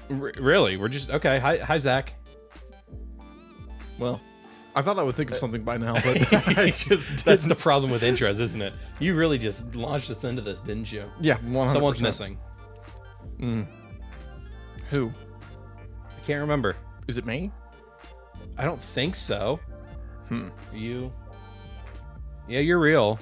Really? We're just okay. Hi, Zach. Well, I thought I would think of something by now, but I just That's the problem with intros, isn't it? You really just launched us into this, didn't you? Yeah, 100%. Someone's missing. Who? I can't remember. Is it me? I don't think so. You? Yeah, you're real.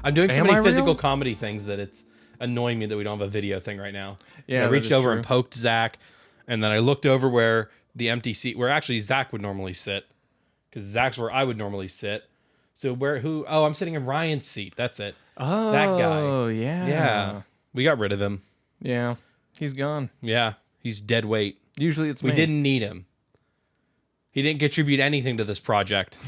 I'm doing so Am many I physical real? comedy things that it's annoying me that we don't have a video thing right now. Yeah, I that reached is over true. and poked Zach, and then I looked over where the empty seat, where actually Zach would normally sit, because Zach's where I would normally sit. So oh, I'm sitting in Ryan's seat. That's it. Oh, That guy. Oh, yeah. Yeah. We got rid of him. Yeah. He's gone. Yeah. He's dead weight. Usually it's We me. didn't need him. He didn't contribute anything to this project.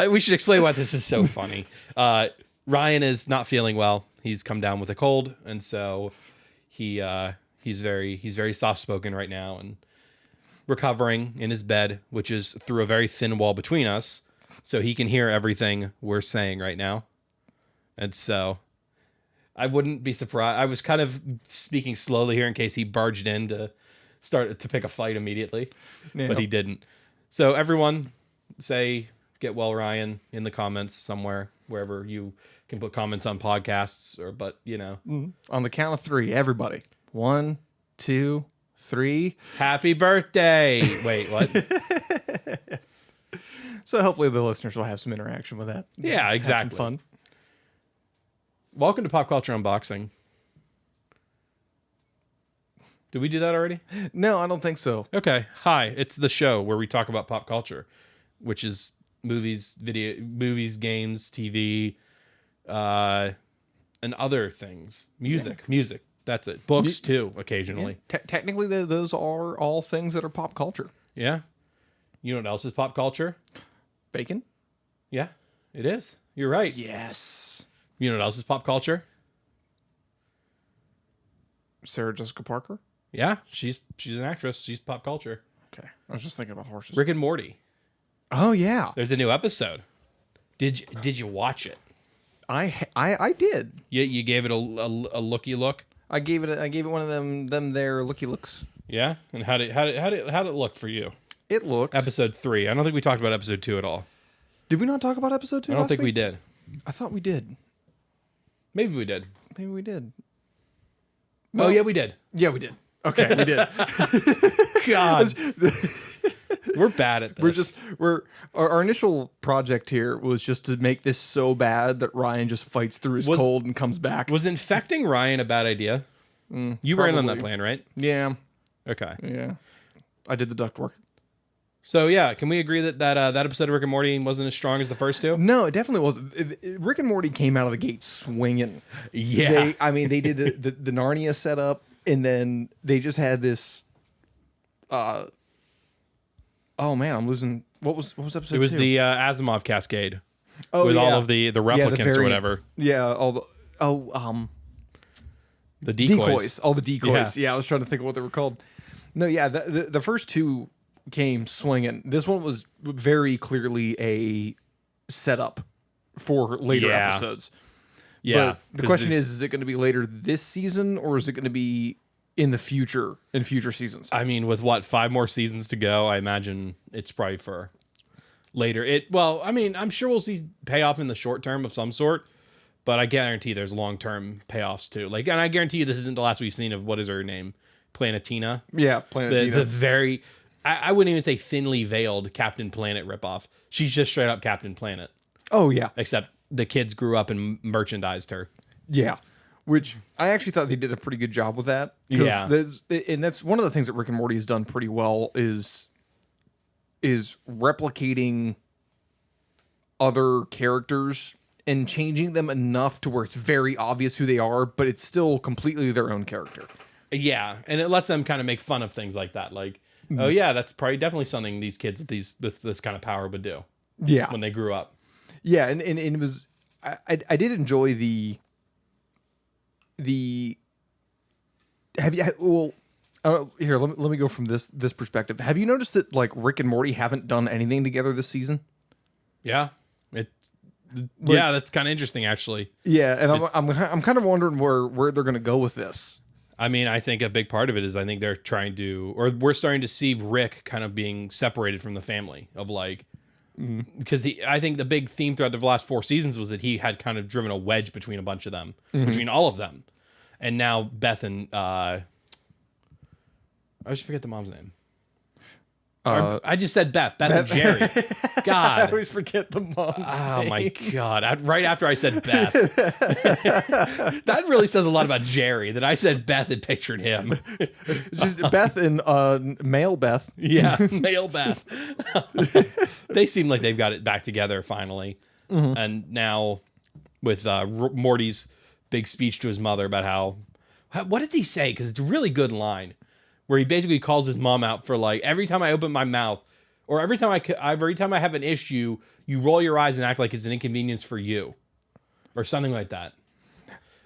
We should explain why this is so funny. Ryan is not feeling well. He's come down with a cold, and so he's very soft spoken right now and recovering in his bed, which is through a very thin wall between us, so he can hear everything we're saying right now. And so I wouldn't be surprised. I was kind of speaking slowly here in case he barged in to start to pick a fight immediately, but he didn't. So everyone say get well, Ryan, in the comments somewhere, wherever you can put comments on podcasts but On the count of 3, everybody. 1, 2, 3. Happy birthday. Wait, what? So hopefully the listeners will have some interaction with that. Yeah, Have some exactly. fun. Welcome to Pop Culture Unboxing. Did we do that already? No, I don't think so. Okay. Hi, it's the show where we talk about pop culture, which is movies, games, TV, and other things. Music. That's it. Books too, occasionally. Technically, those are all things that are pop culture. Yeah. You know what else is pop culture? Bacon? Yeah, it is. You're right. Yes. You know what else is pop culture? Sarah Jessica Parker? Yeah, she's an actress. She's pop culture. Okay. I was just thinking about horses. Rick and Morty. Oh, yeah. There's a new episode. Did you watch it? I did. You gave it a looky look. I gave it one of them there looky looks. Yeah, and how did it look for you? It looked. Episode 3. I don't think we talked about episode 2 at all. Did we not talk about episode 2? I don't think we did. I thought we did. Maybe we did. Maybe we did. Oh yeah, we did. Yeah, we did. Okay, we did. God, we're bad at this. Our initial project here was just to make this so bad that Ryan just fights through his cold and comes back. Was infecting Ryan a bad idea? You were in on that plan, right? Yeah. Okay. Yeah. I did the duct work. So yeah, can we agree that that episode of Rick and Morty wasn't as strong as the first two? No, it definitely wasn't. Rick and Morty came out of the gate swinging. Yeah. They did the Narnia setup, and then they just had this. Oh man, I'm losing. What was episode? It was 2? the Asimov cascade. Oh, with yeah. all of the replicants or whatever. Yeah, all the The decoys. all the decoys. Yeah. Yeah, I was trying to think of what they were called. No, yeah, the first 2 came swinging. This one was very clearly a setup for later Yeah. episodes. Yeah. But the question is it going to be later this season, or is it going to be in the future, in future seasons? I mean, with 5 more seasons to go, I imagine it's probably for later. I'm sure we'll see payoff in the short term of some sort, but I guarantee there's long-term payoffs too. And I guarantee you this isn't the last we've seen of, what is her name? Planetina. Yeah, Planetina. The very, I wouldn't even say thinly veiled Captain Planet ripoff. She's just straight up Captain Planet. Oh, yeah. Except the kids grew up and merchandised her. Yeah. Which I actually thought they did a pretty good job with that. Yeah. And that's one of the things that Rick and Morty has done pretty well is replicating other characters and changing them enough to where it's very obvious who they are, but it's still completely their own character. Yeah, and it lets them kind of make fun of things like that. Like, oh yeah, that's probably definitely something these kids with this kind of power would do. Yeah. When they grew up. Yeah, and it was I did enjoy have you here, let me go from this perspective. Have you noticed that like Rick and Morty haven't done anything together this season? Yeah. Yeah, that's kind of interesting, actually. Yeah, and I'm kind of wondering where they're going to go with this. I mean, I think a big part of it is I think they're trying to, or we're starting to see Rick kind of being separated from the family of like, because I think the big theme thread of the last 4 seasons was that he had kind of driven a wedge between a bunch of them, between all of them, and now Beth and I always forget the mom's name. I just said Beth and Jerry. God. I always forget the mom's name. Oh my God. Right after I said Beth. That really says a lot about Jerry that I said Beth and pictured him. Just Beth and male Beth. Yeah, male Beth. They seem like they've got it back together finally. And now with Morty's big speech to his mother about how what did he say? Because it's a really good line. Where he basically calls his mom out for like, every time I open my mouth, or every time I have an issue, you roll your eyes and act like it's an inconvenience for you, or something like that.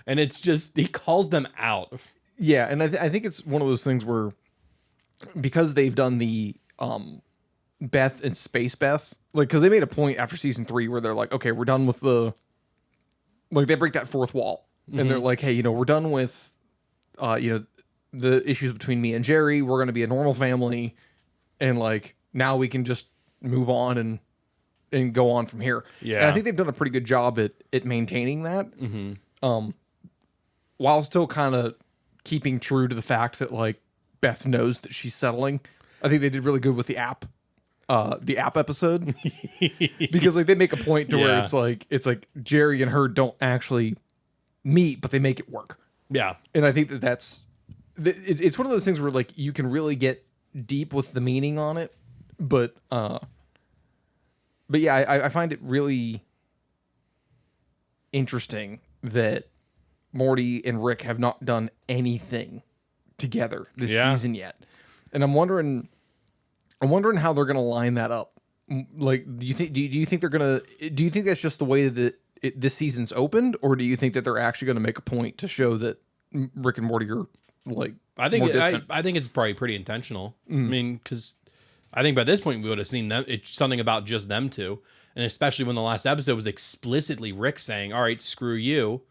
And it's just, he calls them out. Yeah, and I think it's one of those things where, because they've done the Beth and Space Beth, like, because they made a point after season 3 where they're like, okay, we're done with the, like, they break that fourth wall, and they're like, hey, we're done with, the issues between me and Jerry. We're going to be a normal family, and like now we can just move on and go on from here. Yeah, and I think they've done a pretty good job at maintaining that, while still kind of keeping true to the fact that like Beth knows that she's settling. I think they did really good with the app episode because like they make a point to where it's like Jerry and her don't actually meet, but they make it work. Yeah, and I think that's. It's one of those things where like you can really get deep with the meaning on it, but yeah, I find it really interesting that Morty and Rick have not done anything together this season yet, and I'm wondering how they're gonna line that up. Like, do you think they're gonna? Do you think that's just the way that this season's opened, or do you think that they're actually going to make a point to show that Rick and Morty are like I think more distant? I think it's probably pretty intentional. I mean, because I think by this point we would have seen them. It's something about just them two, and especially when the last episode was explicitly Rick saying, "All right, screw you.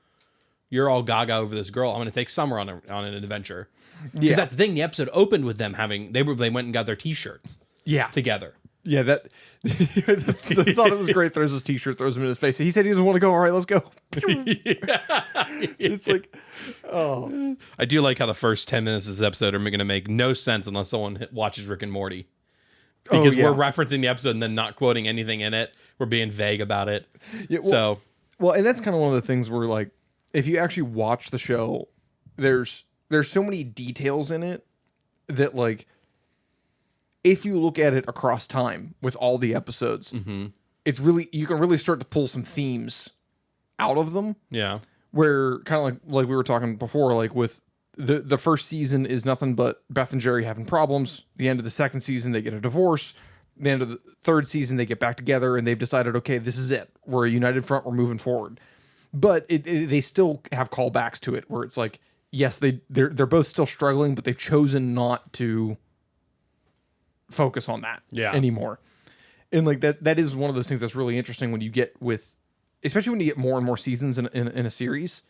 You're all gaga over this girl. I'm going to take Summer on an adventure." Yeah, that's the thing. The episode opened with them having they went and got their T-shirts. Together. Yeah, that I thought it was great. Throws his T-shirt, throws him in his face. He said he doesn't want to go. All right, let's go. It's like, oh, I do like how the first 10 minutes of this episode are going to make no sense unless someone watches Rick and Morty, because we're referencing the episode and then not quoting anything in it. We're being vague about it. Yeah, well, and that's kind of one of the things where like, if you actually watch the show, there's so many details in it that like, if you look at it across time with all the episodes, it's really, you can really start to pull some themes out of them. Yeah. Where kind of like we were talking before, like with the first season is nothing but Beth and Jerry having problems. The end of the second season, they get a divorce. The end of the third season, they get back together and they've decided, okay, this is it. We're a united front. We're moving forward. But they still have callbacks to it where it's like, yes, they're both still struggling, but they've chosen not to focus on that anymore. And like that is one of those things that's really interesting when you get with, especially when you get more and more seasons in a series,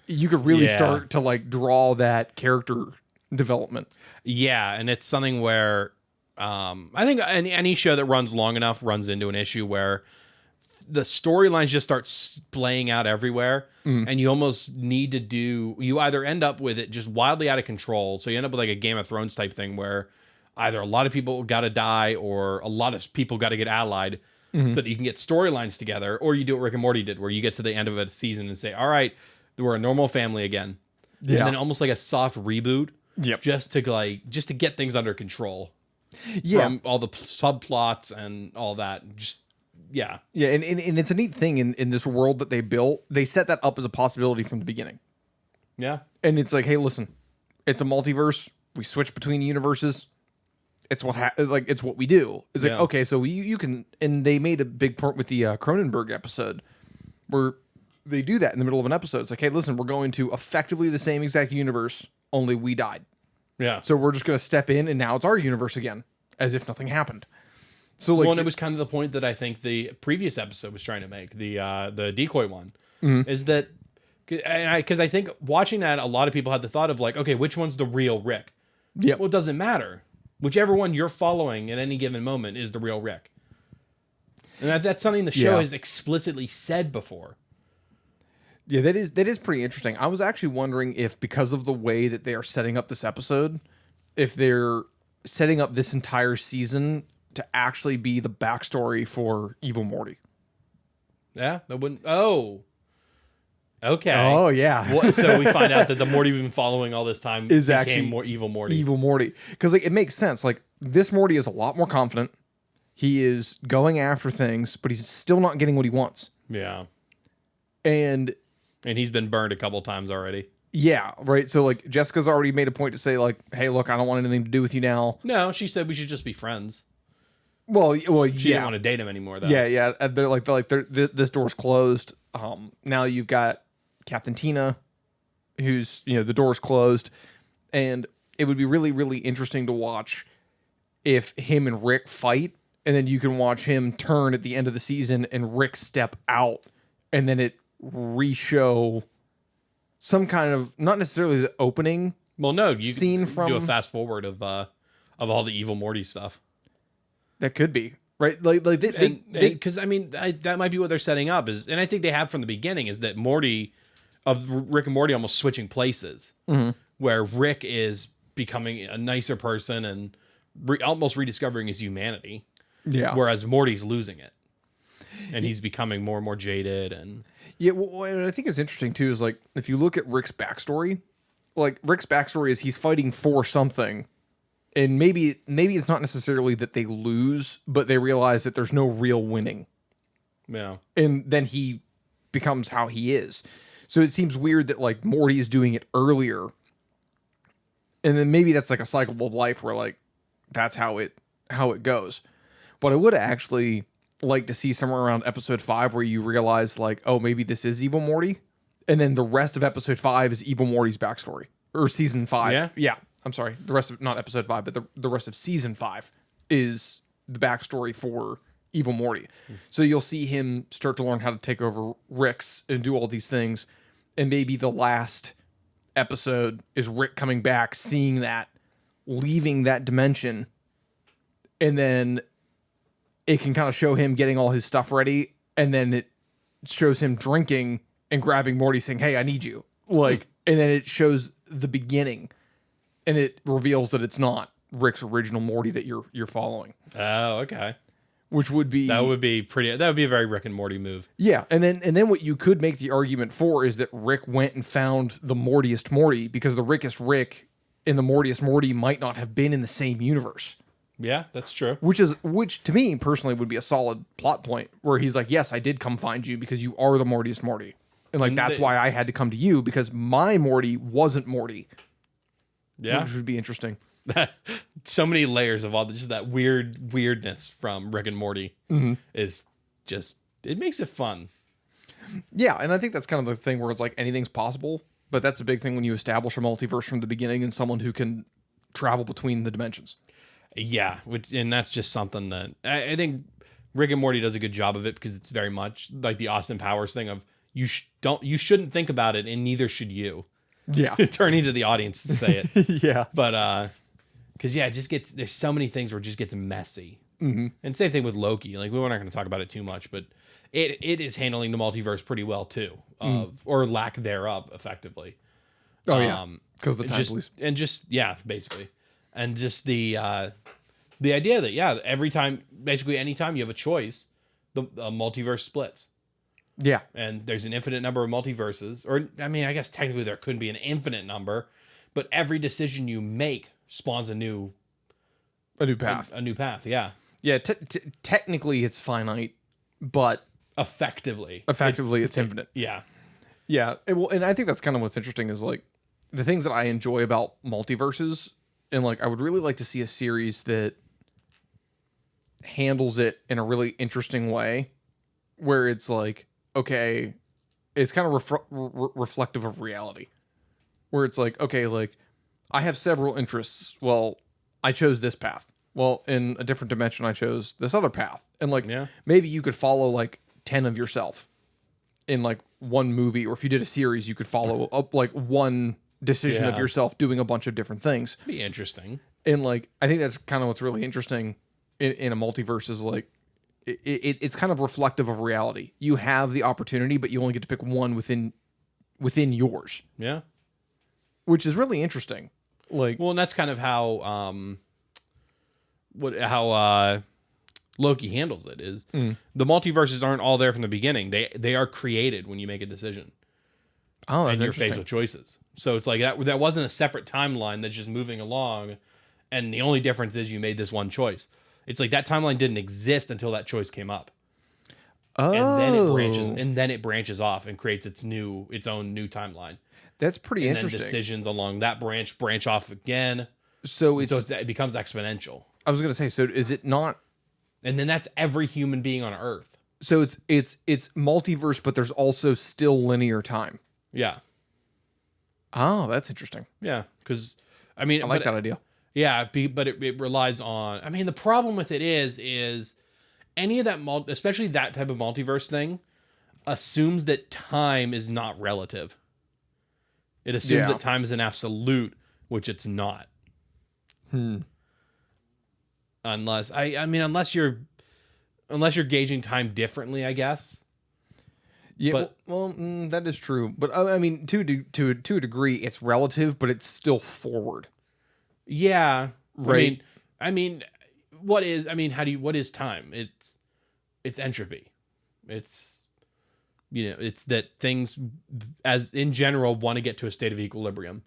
you could really start to like draw that character development. Yeah. And it's something where I think any show that runs long enough runs into an issue where the storylines just start splaying out everywhere, and you almost need to you either end up with it just wildly out of control. So you end up with like a Game of Thrones type thing where either a lot of people got to die or a lot of people got to get allied so that you can get storylines together, or you do what Rick and Morty did where you get to the end of a season and say, all right, we're a normal family again. Yeah. And then almost like a soft reboot just to get things under control. Yeah. From all the subplots and all that. Yeah, and it's a neat thing in this world that they built. They set that up as a possibility from the beginning. Yeah. And it's like, hey, listen, it's a multiverse. We switch between universes. It's it's what we do. It's like, okay, so you can, and they made a big point with the Cronenberg episode where they do that in the middle of an episode. It's like, hey, listen, we're going to effectively the same exact universe, only we died. Yeah. So we're just going to step in and now it's our universe again, as if nothing happened. So like, Well, and it was kind of the point that I think the previous episode was trying to make, the decoy one, is that because I think watching that, a lot of people had the thought of like, okay, which one's the real Rick? yeah, Well, it doesn't matter. Whichever one you're following at any given moment is the real Rick. And that's something the show Yeah. has explicitly said before. yeah, that is pretty interesting. I was actually wondering if, because of the way that they are setting up this episode, if they're setting up this entire season to actually be the backstory for Evil Morty. Yeah, that wouldn't. Oh, okay. Oh yeah. So we find out that the Morty we've been following all this time Is became actually more evil Morty. Evil Morty, because like it makes sense. Like this Morty is a lot more confident. He is going after things, but he's still not getting what he wants. Yeah, And and he's been burned a couple times already. yeah, right. So like Jessica's already made a point to say like, "Hey, look, I don't want anything to do with you now." No, she said we should just be friends. Well, She yeah, didn't want to date him anymore, though. yeah, yeah. This door's closed. Now you've got Captain Tina, who's the door's closed, and it would be really, really interesting to watch if him and Rick fight, and then you can watch him turn at the end of the season and Rick step out, and then it re-show some kind of, not necessarily the opening. Well, no, you Scene can do a from- fast forward of all the evil Morty stuff. That could be right. Like they Because I mean, that might be what they're setting up is, and I think they have from the beginning is that Morty, of Rick and Morty, almost switching places, where Rick is becoming a nicer person and almost rediscovering his humanity, yeah. whereas Morty's losing it, and he's becoming more and more jaded. And Yeah, well, and I think it's interesting too is like if you look at Rick's backstory, like Rick's backstory is he's fighting for something, and maybe it's not necessarily that they lose, but they realize that there's no real winning, yeah, and then he becomes how he is. So it seems weird that like Morty is doing it earlier, and then maybe that's like a cycle of life where like that's how it goes. But I would actually like to see somewhere around episode 5 where you realize like, oh, maybe this is Evil Morty, and then the rest of episode 5 is Evil Morty's backstory, or season 5. Yeah? I'm sorry, the rest of, not episode 5, but the rest of season 5 is the backstory for Evil Morty. So you'll see him start to learn how to take over Rick's and do all these things, and maybe the last episode is Rick coming back, seeing that, leaving that dimension, and then it can kind of show him getting all his stuff ready, and then it shows him drinking and grabbing Morty, saying, "Hey, I need you." Like, and then it shows the beginning, and it reveals that it's not Rick's original Morty that you're following, oh, okay, which would be that would be pretty. That would be a very Rick and Morty move. yeah. And then what you could make the argument for is that Rick went and found the Mortiest Morty, because the Rickest Rick and the Mortiest Morty might not have been in the same universe. Yeah, that's true. Which to me personally would be a solid plot point, where he's like, yes, I did come find you because you are the Mortiest Morty. And like, that's why I had to come to you, because my Morty wasn't Morty. Yeah, Which would be interesting. so many layers of all just that weirdness from Rick and Morty is just, it makes it fun. Yeah. And I think that's kind of the thing where it's like anything's possible, but that's a big thing when you establish a multiverse from the beginning and someone who can travel between the dimensions. Yeah, and that's just something that I think Rick and Morty does a good job of it, because it's very much like the Austin Powers thing of you shouldn't think about it, and neither should you. Yeah. Turning to the audience to say it. Yeah. But because yeah, it just gets, there's so many things where it just gets messy. And same thing with Loki. Like, we're not going to talk about it too much, but it is handling the multiverse pretty well too, or lack thereof, effectively. Oh yeah. Because the time police. And just yeah, basically, and just the idea that yeah, basically anytime you have a choice, the multiverse splits. Yeah. And there's an infinite number of multiverses, or I mean, I guess technically there couldn't be an infinite number, but every decision you make spawns a new path. A new path, yeah. Yeah. Technically, it's finite, but Effectively, it's infinite. yeah. Yeah. And I think that's kind of what's interesting is like the things that I enjoy about multiverses, and like I would really like to see a series that handles it in a really interesting way, where it's like, okay, it's kind of reflective of reality, where it's like, okay, like I have several interests. Well, I chose this path. well, in a different dimension, I chose this other path. And like, Yeah. maybe you could follow like 10 of yourself in like one movie, or if you did a series, you could follow up like one decision of Yeah. yourself doing a bunch of different things. Be interesting. And like, I think that's kind of what's really interesting in a multiverse is like, it's kind of reflective of reality. You have the opportunity, but you only get to pick one within yours, Yeah. which is really interesting. Like, Well, and that's kind of how Loki handles it is the multiverses aren't all there from the beginning. They are created when you make a decision oh, that's and you're faced interesting. with choices. So it's like that wasn't a separate timeline that's just moving along, and the only difference is you made this one choice. It's like that timeline didn't exist until that choice came up. Oh, And then it branches off and creates its own new timeline. that's pretty And then interesting. decisions along that branch off again. So It becomes exponential. I was gonna say, so is it not? And then that's every human being on Earth. So it's multiverse, but there's also still linear time. Yeah. Oh, that's interesting. Yeah. Because, I mean, I like that idea. Yeah. But it relies on, I mean, the problem with it is any of that, especially that type of multiverse thing, assumes that time is not relative. It assumes that time is an absolute, which it's not. Unless unless you're gauging time differently, I guess. Yeah, But- that is true. But I mean, to a degree, it's relative, but it's still forward. Yeah. Right. What is time? It's entropy. It's that things as in general want to get to a state of equilibrium.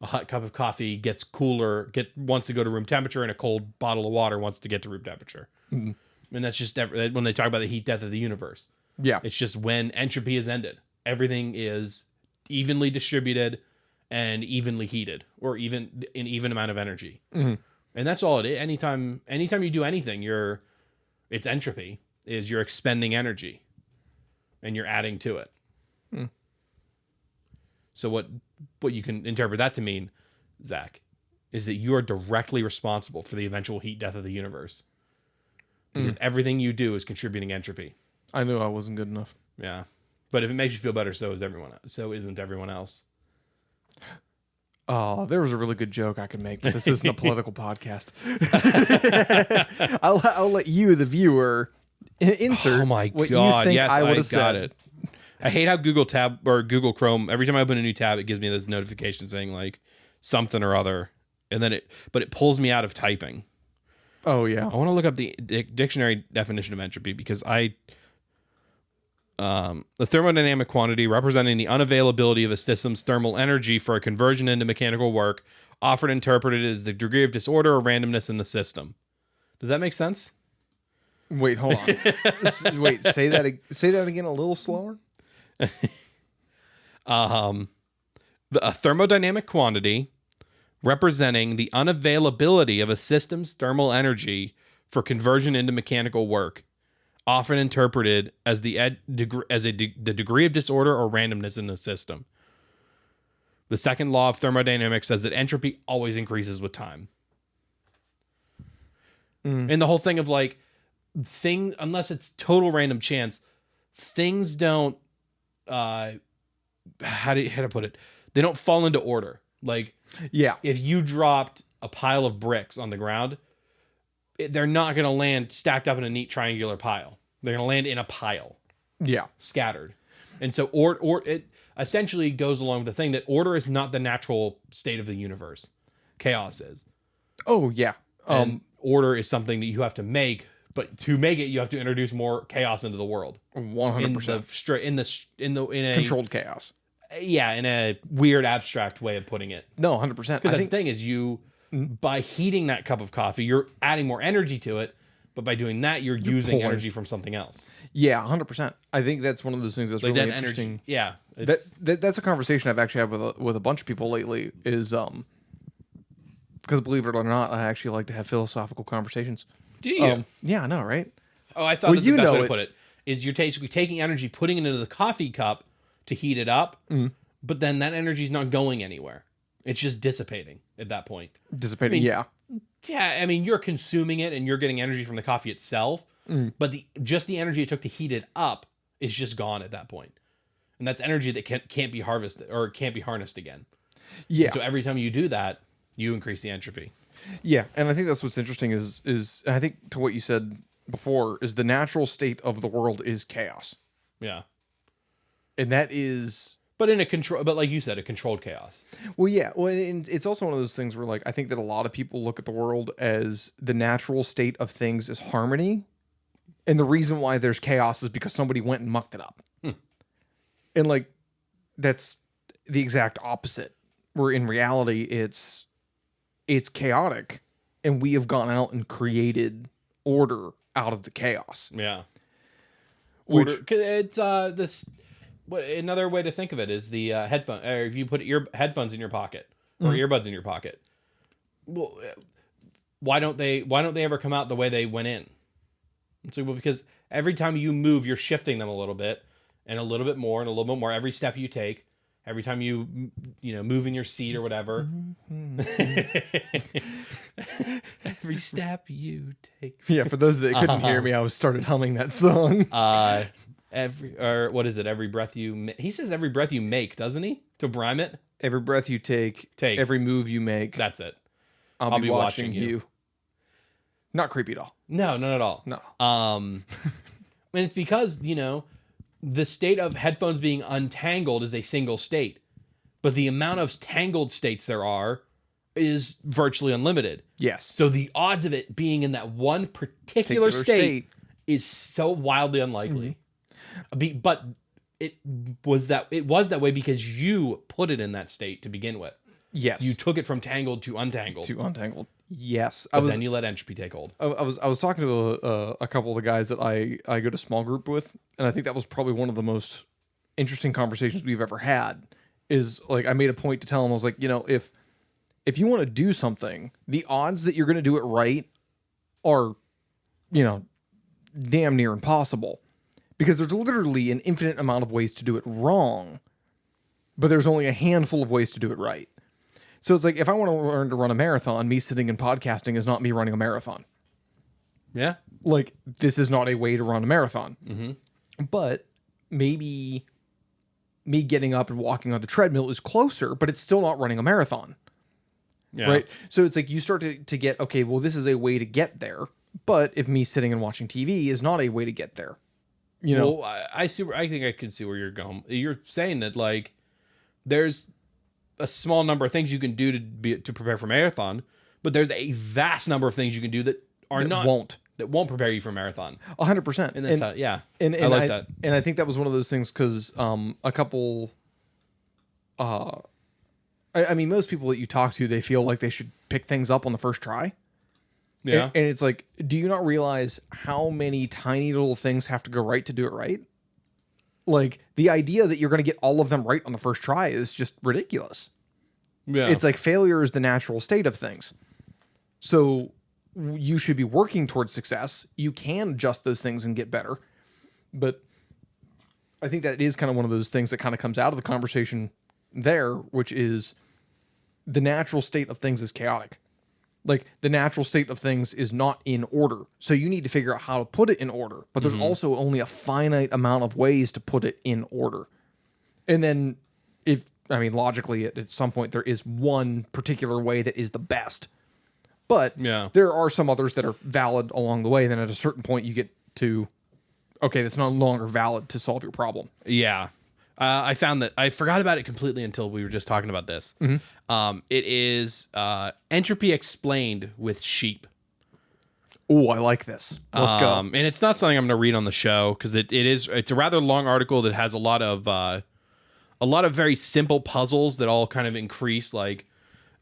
A hot cup of coffee gets cooler, wants to go to room temperature, and a cold bottle of water wants to get to room temperature. And that's just when they talk about the heat death of the universe. Yeah. It's just when entropy is ended. Everything is evenly distributed and evenly heated, or even an even amount of energy. And that's all it is. Anytime you do anything, it's entropy. You're expending energy, and you're adding to it. So what you can interpret that to mean, Zach, is that you are directly responsible for the eventual heat death of the universe. Because everything you do is contributing entropy. I knew I wasn't good enough. Yeah. But if it makes you feel better, so isn't everyone else. Oh, there was a really good joke I could make, but this isn't a political podcast. I'll let you, the viewer, insert Oh my what god! you think Yes, I would I have got said. it. I hate how Google Chrome, every time I open a new tab, it gives me this notification saying like something or other, and then it pulls me out of typing. Oh yeah. I want to look up the dictionary definition of entropy because the thermodynamic quantity representing the unavailability of a system's thermal energy for a conversion into mechanical work, often interpreted as the degree of disorder or randomness in the system. Does that make sense? Wait, hold on. Wait, say that again a little slower. A thermodynamic quantity representing the unavailability of a system's thermal energy for conversion into mechanical work, often interpreted as the degree of disorder or randomness in the system. The second law of thermodynamics says that entropy always increases with time. And the whole thing of like unless it's total random chance, things don't how to put it? They don't fall into order. Like Yeah. if you dropped a pile of bricks on the ground, they're not going to land stacked up in a neat triangular pile. They're going to land in a pile, Yeah. scattered. And so it essentially goes along with the thing that order is not the natural state of the universe. Chaos is. Oh yeah. And order is something that you have to make, but to make it you have to introduce more chaos into the world. 100%. In a Controlled chaos. Yeah, in a weird abstract way of putting it. No, 100%. Because that's the thing is by heating that cup of coffee, you're adding more energy to it. But by doing that, you're using pulling. energy from something else. Yeah, 100%. I think that's one of those things that's Like really that interesting. energy. Yeah. That's a conversation I've actually had with a bunch of people lately. Is because believe it or not, I actually like to have philosophical conversations. Do you? Yeah, I know, right? Oh, I thought Well, that you the best know way to it. put it is you're basically taking energy, putting it into the coffee cup to heat it up, but then that energy is not going anywhere. It's just dissipating at that point. Dissipating. I mean, yeah. Yeah, I mean, you're consuming it and you're getting energy from the coffee itself, but the energy it took to heat it up is just gone at that point. And that's energy that can't be harvested or can't be harnessed again. Yeah. And so every time you do that, you increase the entropy. Yeah, and I think that's what's interesting is and I think to what you said before is the natural state of the world is chaos. Yeah. And that is, but like you said, a controlled chaos. well, yeah. Well, and it's also one of those things where, like, I think that a lot of people look at the world as the natural state of things is harmony, and the reason why there's chaos is because somebody went and mucked it up. And like, that's the exact opposite. Where in reality, it's chaotic, and we have gone out and created order out of the chaos. Yeah. Which it's this. Another way to think of it is the headphone. Or if you put your headphones in your pocket or earbuds in your pocket, well, why don't they ever come out the way they went in? So, well, because every time you move, you're shifting them a little bit and a little bit more and a little bit more every step you take. Every time you move in your seat or whatever. Every step you take. Yeah, for those that couldn't hear me, I started humming that song. Every breath you he says every breath you make, doesn't he? To rhyme it? Every breath you take, every move you make. That's it. I'll be watching you. Not creepy at all. No, not at all. No. And it's because, the state of headphones being untangled is a single state, but the amount of tangled states there are is virtually unlimited. Yes. So the odds of it being in that one particular state is so wildly unlikely. But it was that way because you put it in that state to begin with. Yes. You took it from tangled to untangled. Yes. But then you let entropy take hold. I was talking to a couple of the guys that I go to small group with, and I think that was probably one of the most interesting conversations we've ever had. Is like, I made a point to tell them, I was like, if you want to do something, the odds that you're going to do it right are, damn near impossible, because there's literally an infinite amount of ways to do it wrong, but there's only a handful of ways to do it right. So it's like, if I want to learn to run a marathon, me sitting and podcasting is not me running a marathon. Yeah. Like, this is not a way to run a marathon. Mm-hmm. But maybe me getting up and walking on the treadmill is closer, but it's still not running a marathon. Yeah. Right? So it's like you start to get, okay, well, this is a way to get there. But if me sitting and watching TV is not a way to get there. Well, I think I can see where you're going. You're saying that, like, there's a small number of things you can do to prepare for marathon, but there's a vast number of things you can do that won't prepare you for marathon. 100%. And that's how, yeah. And I like that. And I think that was one of those things because a couple, I mean, most people that you talk to, they feel like they should pick things up on the first try. Yeah. And it's like, do you not realize how many tiny little things have to go right to do it right? Like, the idea that you're going to get all of them right on the first try is just ridiculous. Yeah. It's like failure is the natural state of things. So you should be working towards success. You can adjust those things and get better. But I think that is kind of one of those things that kind of comes out of the conversation there, which is the natural state of things is chaotic. Like, the natural state of things is not in order. So you need to figure out how to put it in order. But there's also only a finite amount of ways to put it in order. And then logically, at some point, there is one particular way that is the best. But there are some others that are valid along the way. And then at a certain point, you get to, okay, that's no longer valid to solve your problem. Yeah. I found that I forgot about it completely until we were just talking about this. It is entropy explained with sheep. Oh, I like this. Let's go. And it's not something I'm going to read on the show because it's a rather long article that has a lot of very simple puzzles that all kind of increase. Like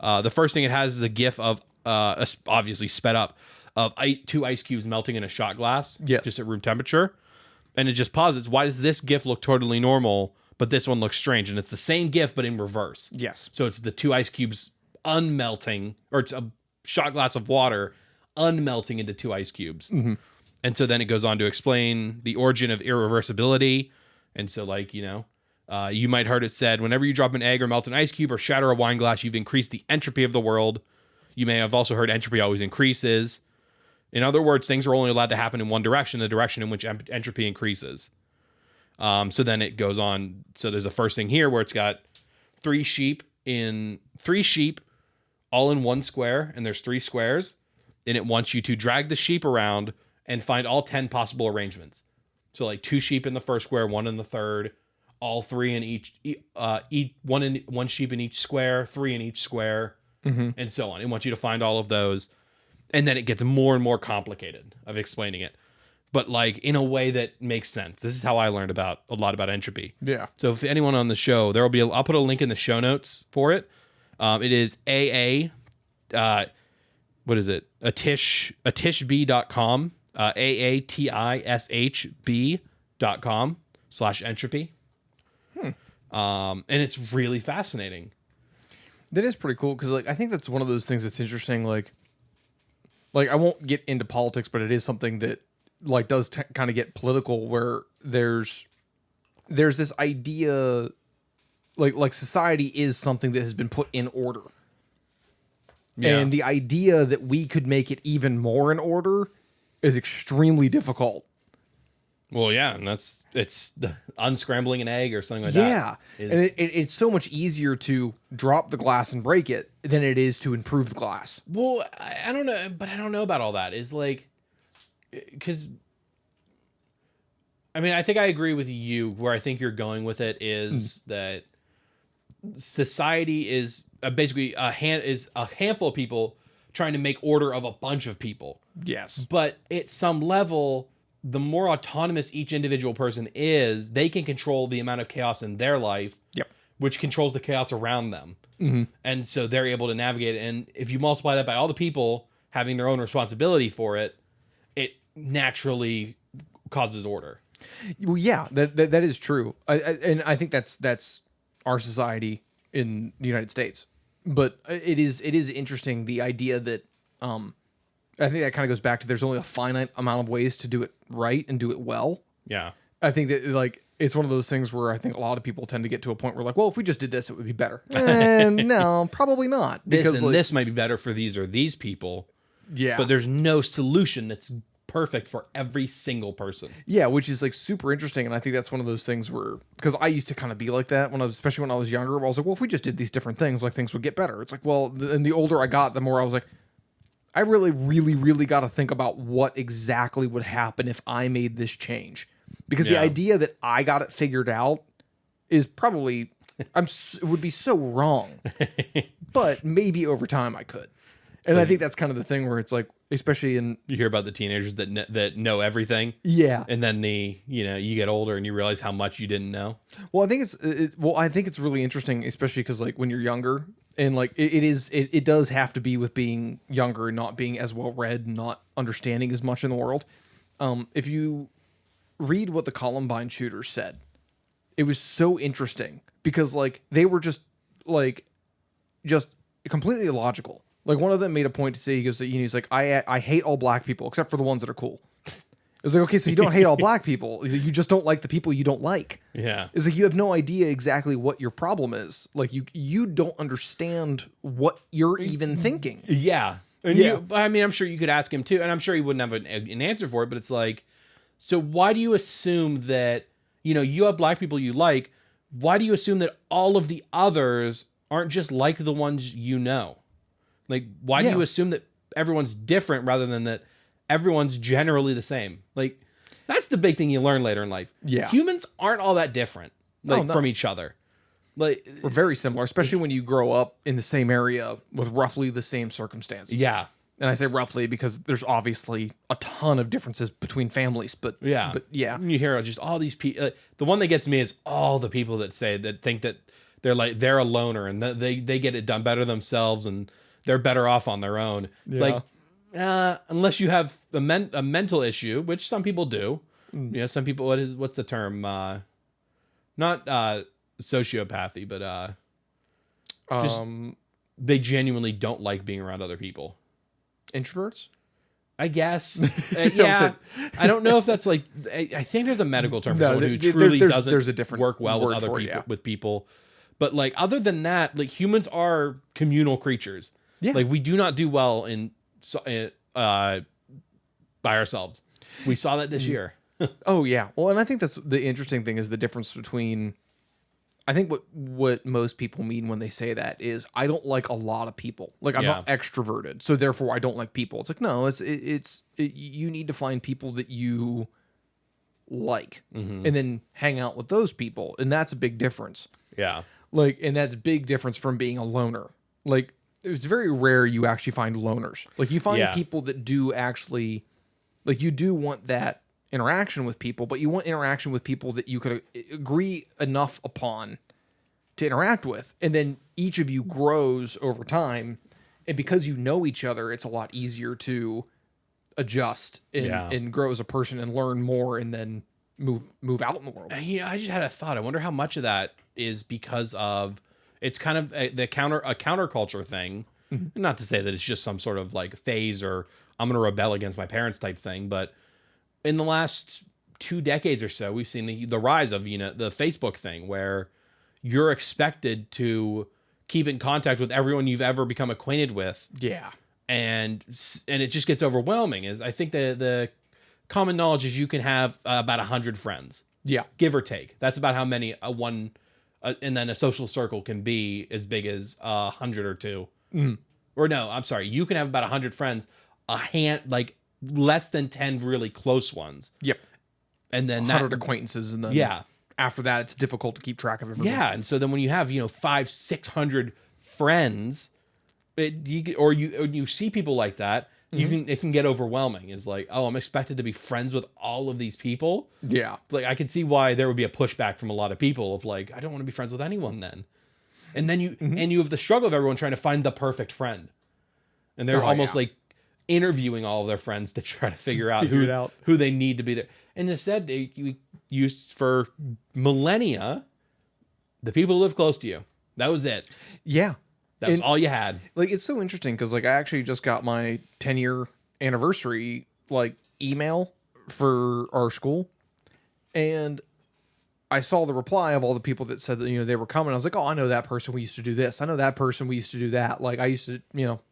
the first thing it has is a GIF of obviously sped up of 2 ice cubes melting in a shot glass, just at room temperature, and it just posits, why does this GIF look totally normal, but this one looks strange? And it's the same GIF, but in reverse. Yes. So it's the 2 ice cubes unmelting, or it's a shot glass of water unmelting into 2 ice cubes. And so then it goes on to explain the origin of irreversibility. And so, like, you might heard it said, whenever you drop an egg or melt an ice cube or shatter a wine glass, you've increased the entropy of the world. You may have also heard entropy always increases. In other words, things are only allowed to happen in one direction, the direction in which entropy increases. So then it goes on. So there's a first thing here where it's got three sheep all in one square, and there's 3 squares, and it wants you to drag the sheep around and find all 10 possible arrangements. So like 2 sheep in the first square, 1 in the third, all 3 in each one sheep in each square, 3 in each square, and so on. It wants you to find all of those, and then it gets more and more complicated of explaining it, but like in a way that makes sense. This is how I learned a lot about entropy. Yeah. So if anyone on the show, I'll put a link in the show notes for it. It is what is it? atishb.com, aatishb.com/entropy. And it's really fascinating. That is pretty cool, because like I think that's one of those things that's interesting. Like I won't get into politics, but it is something that like does kind of get political, where there's this idea like society is something that has been put in order. Yeah. And the idea that we could make it even more in order is extremely difficult. Well, yeah, and it's the unscrambling an egg or something like that. Yeah, and it's so much easier to drop the glass and break it than it is to improve the glass. Well, I don't know, but I don't know about all that. Is like, because, I mean, I think I agree with you. Where I think you're going with it is that society is basically a handful of people trying to make order of a bunch of people. Yes, but at some level, the more autonomous each individual person is, they can control the amount of chaos in their life, which controls the chaos around them. And so they're able to navigate it. And if you multiply that by all the people having their own responsibility for it, it naturally causes order. Well, yeah, that is true. And I think that's our society in the United States. But it is interesting, the idea that I think that kind of goes back to there's only a finite amount of ways to do it right and do it well. Yeah. I think that like it's one of those things where I think a lot of people tend to get to a point where like, well, if we just did this, it would be better. And no, probably not. Because this might be better for these or these people. Yeah. But there's no solution that's perfect for every single person. Yeah, which is like super interesting. And I think that's one of those things where, because I used to kind of be like that especially when I was younger, I was like, well, if we just did these different things, like things would get better. It's like, well, and the older I got, the more I was like, I really, really, really got to think about what exactly would happen if I made this change. Because the idea that I got it figured out is probably, it would be so wrong. But maybe over time I could. And I think that's kind of the thing where it's like, especially in... You hear about the teenagers that know everything. Yeah. And then you get older and you realize how much you didn't know. Well, I think it's really interesting, especially because like when you're younger, and like it does have to be with being younger and not being as well read and not understanding as much in the world. If you read what the Columbine shooters said, it was so interesting because like they were just completely illogical. Like one of them made a point to say, he's like, I hate all black people except for the ones that are cool. It was like, okay, so you don't hate all black people. You just don't like the people you don't like. Yeah. It's like you have no idea exactly what your problem is. Like you don't understand what you're even thinking. Yeah. And I'm sure you could ask him too, and I'm sure he wouldn't have an answer for it, but it's like, so why do you assume that, you have black people you like, why do you assume that all of the others aren't just like the ones you know? Like, why do you assume that everyone's different rather than that everyone's generally the same? Like, that's the big thing you learn later in life. Yeah. Humans aren't all that different, from each other. Like, we're very similar, especially when you grow up in the same area with roughly the same circumstances. Yeah. And I say roughly because there's obviously a ton of differences between families, but yeah. You hear just all these people. The one that gets me is all the people that think that they're a loner and they get it done better themselves and they're better off on their own. It's like, unless you have a mental issue, which some people do. Some people, what's the term? Not sociopathy, but just they genuinely don't like being around other people. Introverts? I guess. Yeah. I don't know if that's like, I think there's a medical term for someone who truly doesn't work well with with people. But like, other than that, like humans are communal creatures. Yeah. Like we do not do well by ourselves. We saw that this year. Oh yeah. Well, and I think that's the interesting thing is the difference between. I think what most people mean when they say that is I don't like a lot of people. Like I'm not extroverted, so therefore I don't like people. It's like no, you need to find people that you like, and then hang out with those people, and that's a big difference. Yeah. Like, and that's a big difference from being a loner. Like, it's very rare you actually find loners. Like, you find people that do actually, like, you do want that interaction with people, but you want interaction with people that you could agree enough upon to interact with. And then each of you grows over time. And because you know each other, it's a lot easier to adjust and grow as a person and learn more and then move out in the world. You know, I just had a thought. I wonder how much of that is because of it's kind of a counterculture thing. Mm-hmm. Not to say that it's just some sort of like phase or I'm going to rebel against my parents type thing, but in the last 2 decades or so, we've seen the rise of, you know, the Facebook thing where you're expected to keep in contact with everyone you've ever become acquainted with. Yeah. And it just gets overwhelming. Is I think the common knowledge is you can have about 100 friends. Yeah. Give or take. That's about how many and then a social circle can be as big as 100 or 2. Mm. Or no, I'm sorry. You can have about 100 friends, like less than 10 really close ones. Yep. And then 100 acquaintances, and then after that, it's difficult to keep track of everything. Yeah, and so then when you have 500-600 friends, you see people like that, it can get overwhelming. It's like, oh, I'm expected to be friends with all of these people. Yeah, like I can see why there would be a pushback from a lot of people of like, I don't want to be friends with anyone then. And then you have the struggle of everyone trying to find the perfect friend, and they're almost like interviewing all of their friends to try to figure out who they need to be there. And instead, they used for millennia the people who live close to you. That was it. Yeah. That was all you had. Like, it's so interesting because, like, I actually just got my 10-year anniversary, like, email for our school. And I saw the reply of all the people that said that, they were coming. I was like, oh, I know that person. We used to do this. I know that person. We used to do that. Like, I used to,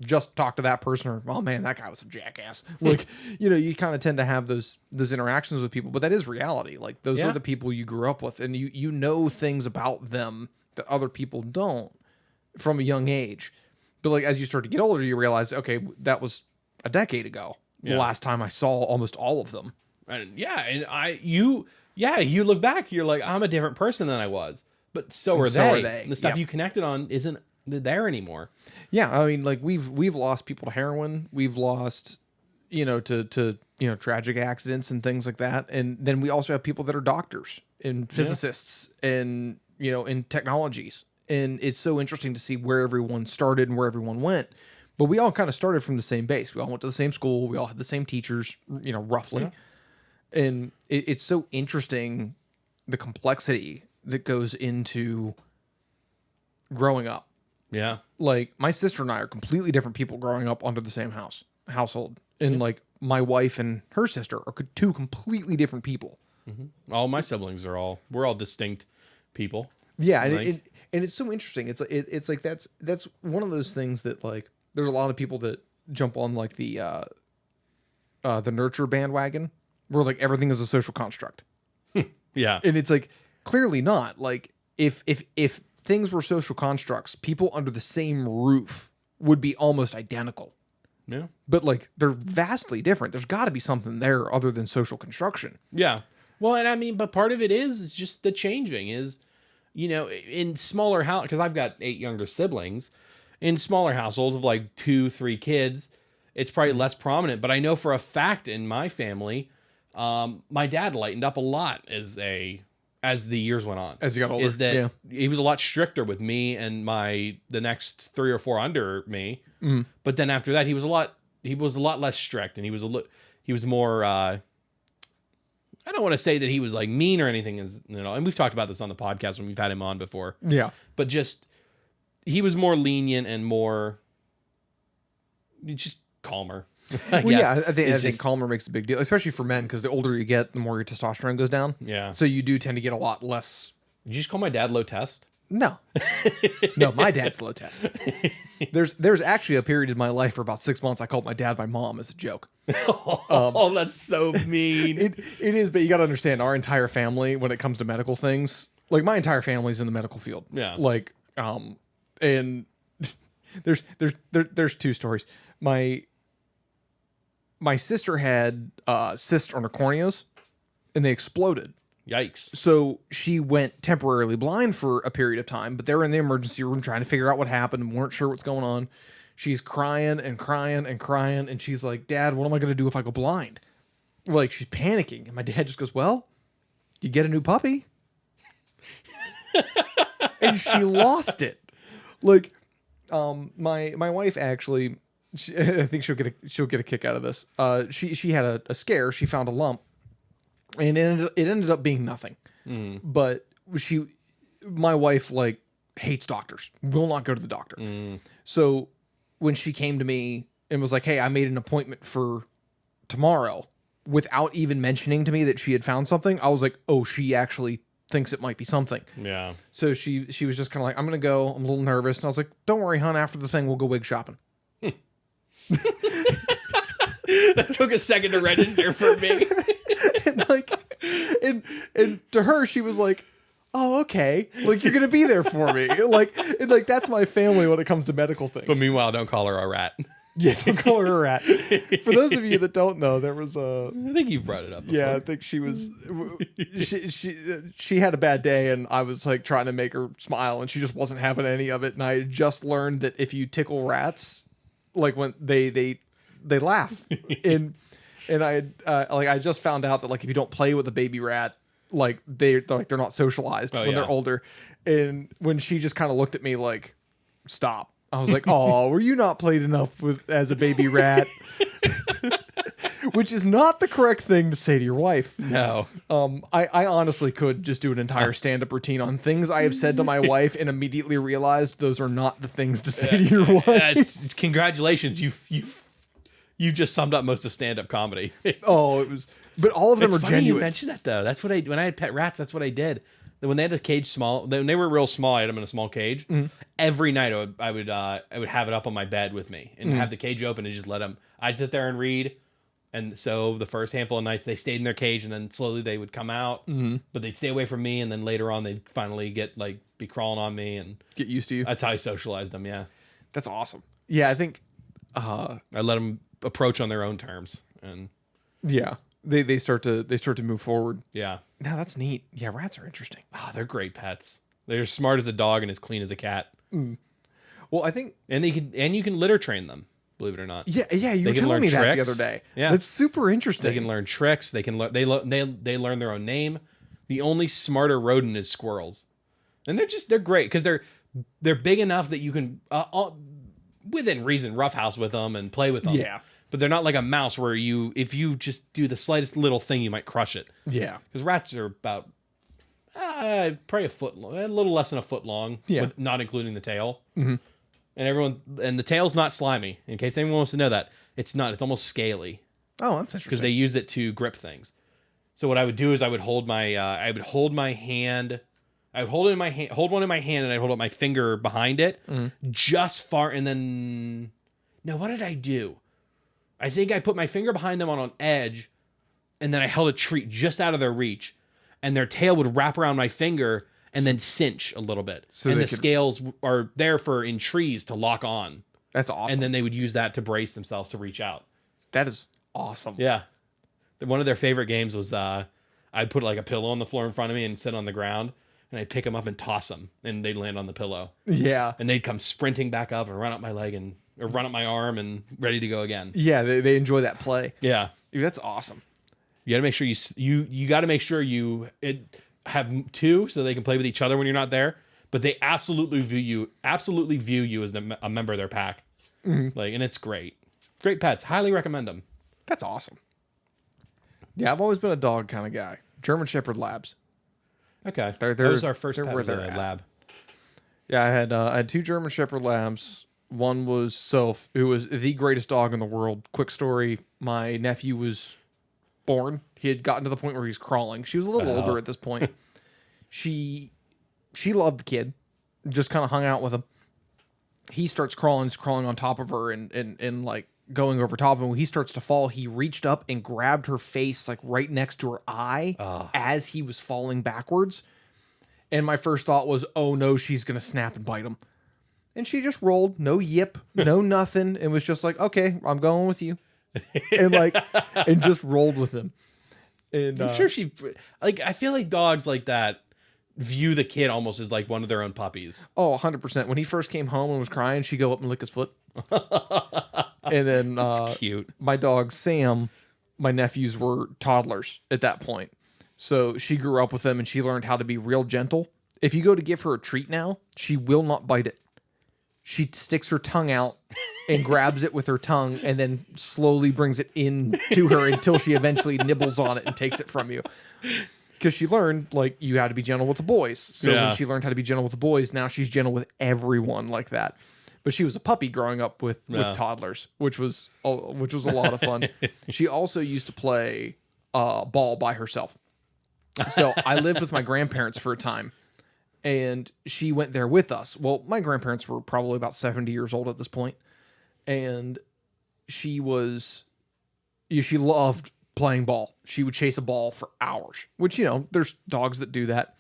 just talk to that person. Or, oh, man, that guy was a jackass. Like, you kind of tend to have those interactions with people. But that is reality. Like, those are the people you grew up with. And you know things about them that other people don't from a young age. But, like, as you start to get older, you realize, okay, that was a decade ago. The last time I saw almost all of them. And you look back, you're like, I'm a different person than I was. But so are they. The stuff you connected on isn't there anymore. Yeah, I mean, like we've lost people to heroin. We've lost, to tragic accidents and things like that. And then we also have people that are doctors and physicists and, in technologies. And it's so interesting to see where everyone started and where everyone went. But we all kind of started from the same base. We all went to the same school. We all had the same teachers, roughly. Yeah. And it's so interesting, the complexity that goes into growing up. Yeah. Like, my sister and I are completely different people growing up under the same household. And, like, my wife and her sister are 2 completely different people. Mm-hmm. All my siblings we're all distinct people. Yeah. And, and it's so interesting. It's like that's one of those things that, like, there's a lot of people that jump on, like, the nurture bandwagon, where, like, everything is a social construct. Yeah. And it's like, clearly not. Like, if things were social constructs, people under the same roof would be almost identical. Yeah. But, like, they're vastly different. There's got to be something there other than social construction. Yeah. Well, and I mean, but part of it is just the changing is, in smaller house, because I've got 8 younger siblings, in smaller households of like 2-3 kids, it's probably less prominent. But I know for a fact in my family, my dad lightened up a lot as the years went on. As he got older, is that he was a lot stricter with me and the next 3 or 4 under me. Mm. But then after that, he was a lot less strict, and he was more. I don't want to say that he was like mean or anything, and we've talked about this on the podcast when we've had him on before. Yeah, but just he was more lenient and more just calmer. I think calmer makes a big deal, especially for men, because the older you get, the more your testosterone goes down. Yeah. So you do tend to get a lot less. Did you just call my dad low test? No, no, my dad's slow test. There's actually a period in my life for about 6 months I called my dad my mom as a joke. Oh, that's so mean. It is, but you got to understand our entire family when it comes to medical things. Like my entire family's in the medical field. Yeah. Like and there's two stories. My sister had cysts on her corneas, and they exploded. Yikes. So she went temporarily blind for a period of time, but they were in the emergency room trying to figure out what happened and weren't sure what's going on. She's crying and crying and crying, and she's like, Dad, what am I going to do if I go blind? Like, she's panicking. And my dad just goes, well, you get a new puppy. And she lost it. Like, my wife actually, I think she'll get a kick out of this. She had a scare. She found a lump. And it ended up being nothing. But my wife, like, hates doctors. Will not go to the doctor. So when she came to me and was like, hey, I made an appointment for tomorrow, without even mentioning to me that she had found something, I was like, oh, she actually thinks it might be something. Yeah. So she was just kind of like, I'm going to go. I'm a little nervous. And I was like, don't worry, hon. After the thing, we'll go wig shopping. That took a second to register for me. And like, and to her, she was like, oh, okay. Like, you're going to be there for me. Like, that's my family when it comes to medical things. But meanwhile, don't call her a rat. Yeah, don't call her a rat. For those of you that don't know, there was a... I think you've brought it up before. Yeah, I think she was... she had a bad day, and I was, like, trying to make her smile, and she just wasn't having any of it. And I just learned that if you tickle rats, like, when they laugh. and I just found out that, like, if you don't play with a baby rat, like, they're not socialized when they're older. And when she just kind of looked at me like, stop. I was like, oh, were you not played enough as a baby rat? Which is not the correct thing to say to your wife. No. I honestly could just do an entire stand-up routine on things I have said to my wife and immediately realized those are not the things to say to your wife. Congratulations. You've just summed up most of stand-up comedy. Oh, it was... But all of them are funny genuine. You mentioned that, though. That's what when I had pet rats, that's what I did. When they had a cage when they were real small, I had them in a small cage. Every night I would have it up on my bed with me and have the cage open and just let them. I'd sit there and read, and so the first handful of nights they stayed in their cage, and then slowly they would come out, but they'd stay away from me, and then later on they'd finally be crawling on me and get used to you. That's how I socialized them. Yeah, that's awesome. Yeah, I think I let them approach on their own terms, and yeah, they start to move forward. Yeah. No, that's neat. Yeah, rats are interesting. Oh, they're great pets. They're smart as a dog and as clean as a cat. Well, I think, and you can litter train them. Believe it or not. Yeah. You were telling me that the other day. Yeah, that's super interesting. They can learn tricks. They can learn. They learn their own name. The only smarter rodent is squirrels, and they're great because they're big enough that you can within reason roughhouse with them and play with them. Yeah. But they're not like a mouse where if you just do the slightest little thing, you might crush it. Yeah. Because rats are about probably a little less than a foot long. Yeah. Not including the tail. And the tail's not slimy. In case anyone wants to know that, it's not. It's almost scaly. Oh, that's interesting. Because they use it to grip things. So what I would do is I would hold my hand. I would hold it in my hand. Hold one in my hand, and I'd hold up my finger behind it, just far. And then, no, what did I do? I think I put my finger behind them on an edge, and then I held a treat just out of their reach, and their tail would wrap around my finger and then cinch a little bit. So and the scales are there in trees to lock on. That's awesome. And then they would use that to brace themselves to reach out. That is awesome. Yeah. One of their favorite games was I'd put like a pillow on the floor in front of me and sit on the ground, and I'd pick them up and toss them, and they'd land on the pillow. Yeah. And they'd come sprinting back up and run up my leg or run up my arm and ready to go again. Yeah, they enjoy that play. Yeah. Dude, that's awesome. You got to make sure you got to make sure you have two so they can play with each other when you're not there, but they absolutely view you as a member of their pack. And it's great. Great pets. Highly recommend them. That's awesome. Yeah, I've always been a dog kind of guy. German Shepherd Labs. Okay. That was our first pet was a lab. Yeah, I had two German Shepherd Labs. One was Soph, who was the greatest dog in the world. Quick story, my nephew was born. He had gotten to the point where he was crawling. She was a little older at this point. She loved the kid. just kind of hung out with him. He starts crawling on top of her and like going over top of him. When he starts to fall, he reached up and grabbed her face like right next to her eye as he was falling backwards. And my first thought was, oh no, she's going to snap and bite him. And she just rolled, no yip, no nothing, and was just like, okay, I'm going with you. And just rolled with him. And I'm sure she, like, I feel like dogs like that view the kid almost as like one of their own puppies. Oh, 100%. When he first came home and was crying, she'd go up and lick his foot. And then That's cute. My dog, Sam, my nephews were toddlers at that point. So she grew up with them and she learned how to be real gentle. If you go to give her a treat now, she will not bite it. She sticks her tongue out and grabs it with her tongue and then slowly brings it in to her until she eventually nibbles on it and takes it from you. Because she learned, like, you had to be gentle with the boys. So when she learned how to be gentle with the boys, now she's gentle with everyone like that. But she was a puppy growing up with toddlers, which was a lot of fun. She also used to play ball by herself. So I lived with my grandparents for a time, and she went there with us. Well, my grandparents were probably about 70 years old at this point, and she loved playing ball. She would chase a ball for hours, which, you know, there's dogs that do that.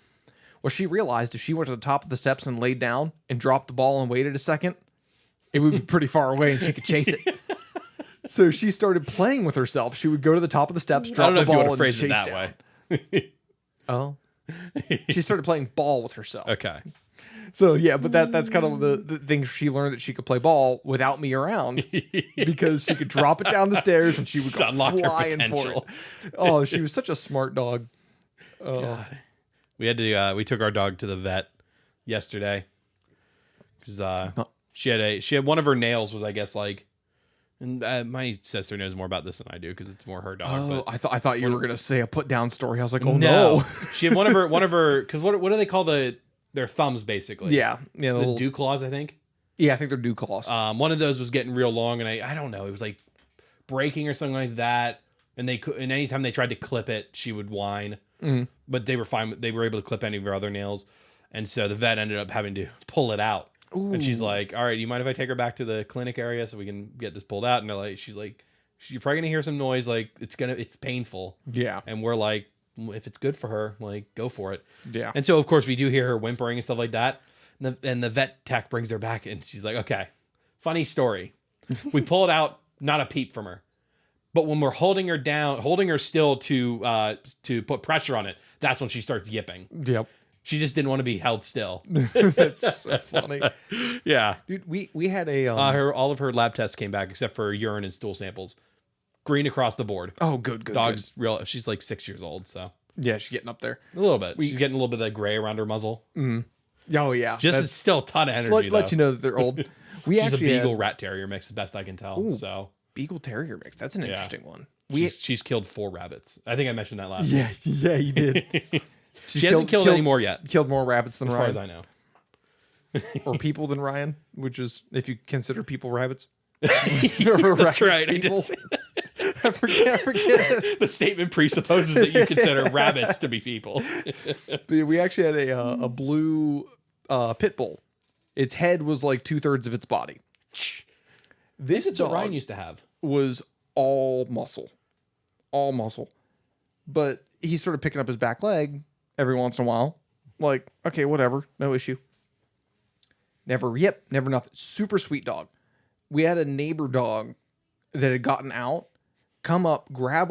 Well, she realized if she went to the top of the steps and laid down and dropped the ball and waited a second, it would be pretty far away and she could chase it. So she started playing with herself. She would go to the top of the steps, drop the ball, and chase that down. way. Oh. She started playing ball with herself. Okay. So yeah, but that's kind of the thing she learned, that she could play ball without me around, because she could drop it down the stairs and she would go flying for it. Oh, she was such a smart dog. Oh. We had to we took our dog to the vet yesterday because she had one of her nails was, I guess, like, and my sister knows more about this than I do because it's more her dog. Oh, but I thought you were gonna say a put down story. I was like, oh no. She had one of her because what do they call their thumbs, basically? Yeah, the little dew claws, I think. Yeah, I think they're dew claws. One of those was getting real long, and I don't know, it was like breaking or something like that. And and anytime they tried to clip it, she would whine. Mm-hmm. But they were fine. They were able to clip any of her other nails, and so the vet ended up having to pull it out. Ooh. And she's like, "All right, you mind if I take her back to the clinic area so we can get this pulled out?" And they're like, "She's like, you're probably gonna hear some noise. Like it's painful." Yeah. And we're like, if it's good for her, like, go for it. Yeah. And so of course we do hear her whimpering and stuff like that. And the vet tech brings her back, and she's like, "Okay, funny story. We pull it out, not a peep from her. But when we're holding her still to put pressure on it, that's when she starts yipping." Yep. She just didn't want to be held still. That's so funny. Yeah. Dude, we had a all of her lab tests came back except for urine and stool samples. Green across the board. Oh, good. Dog's real. She's like 6 years old, so yeah, she's getting up there a little bit. She's getting a little bit of that gray around her muzzle. Oh yeah, it's still a ton of energy. Let you know that they're old. She's a Beagle rat terrier mix, as best I can tell. Ooh, so Beagle terrier mix. That's an interesting one. She's killed 4 rabbits. I think I mentioned that last. Yeah, you did. She hasn't killed any more yet. Killed more rabbits than as Ryan, far as I know. or people than Ryan, which is if you consider people rabbits. That's right. People. I forget. The statement presupposes that you consider rabbits to be people. We actually had a blue pit bull. Its head was like 2/3 of its body. This is what Ryan used to have. Was all muscle, but he started picking up his back leg every once in a while. Like, okay, whatever, no issue. Never nothing. Super sweet dog. We had a neighbor dog that had gotten out, come up, grab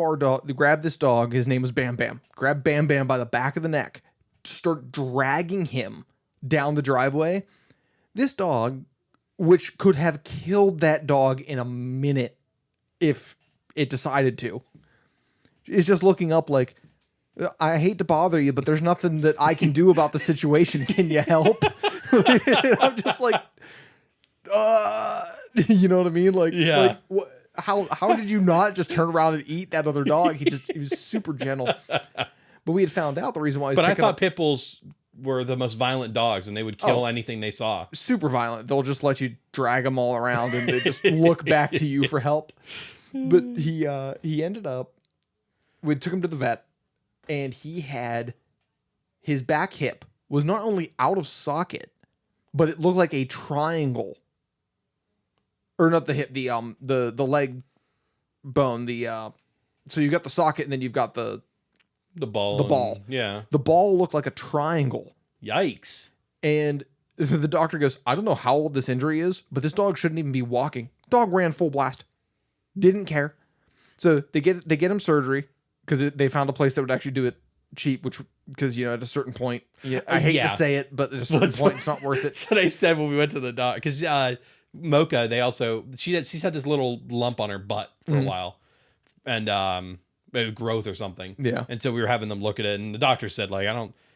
this dog. His name was Bam Bam. Grab Bam Bam by the back of the neck, start dragging him down the driveway. This dog, which could have killed that dog in a minute if it decided to, is just looking up like, "I hate to bother you, but there's nothing that I can do about the situation. Can you help?" I'm just like, you know what I mean? Like, yeah. Like, how did you not just turn around and eat that other dog? He was super gentle. But we had found out the reason why. But I thought pit bulls were the most violent dogs, and they would kill anything they saw. Super violent. They'll just let you drag them all around, and they just look back to you for help. But he ended up. We took him to the vet, and he had his back hip was not only out of socket, but it looked like a triangle. Or not the hip, the leg bone, so you got the socket and then you've got the ball. Yeah. The ball looked like a triangle. Yikes. And the doctor goes, I don't know how old this injury is, but this dog shouldn't even be walking. Dog ran full blast. Didn't care. So they get him surgery because they found a place that would actually do it cheap, because at a certain point, I hate to say it, but at a certain point, it's not worth it. That's what I said when we went to the doc. Because Mocha, she's had this little lump on her butt for a while, and growth or something. Yeah. And so we were having them look at it, and the doctor said, like,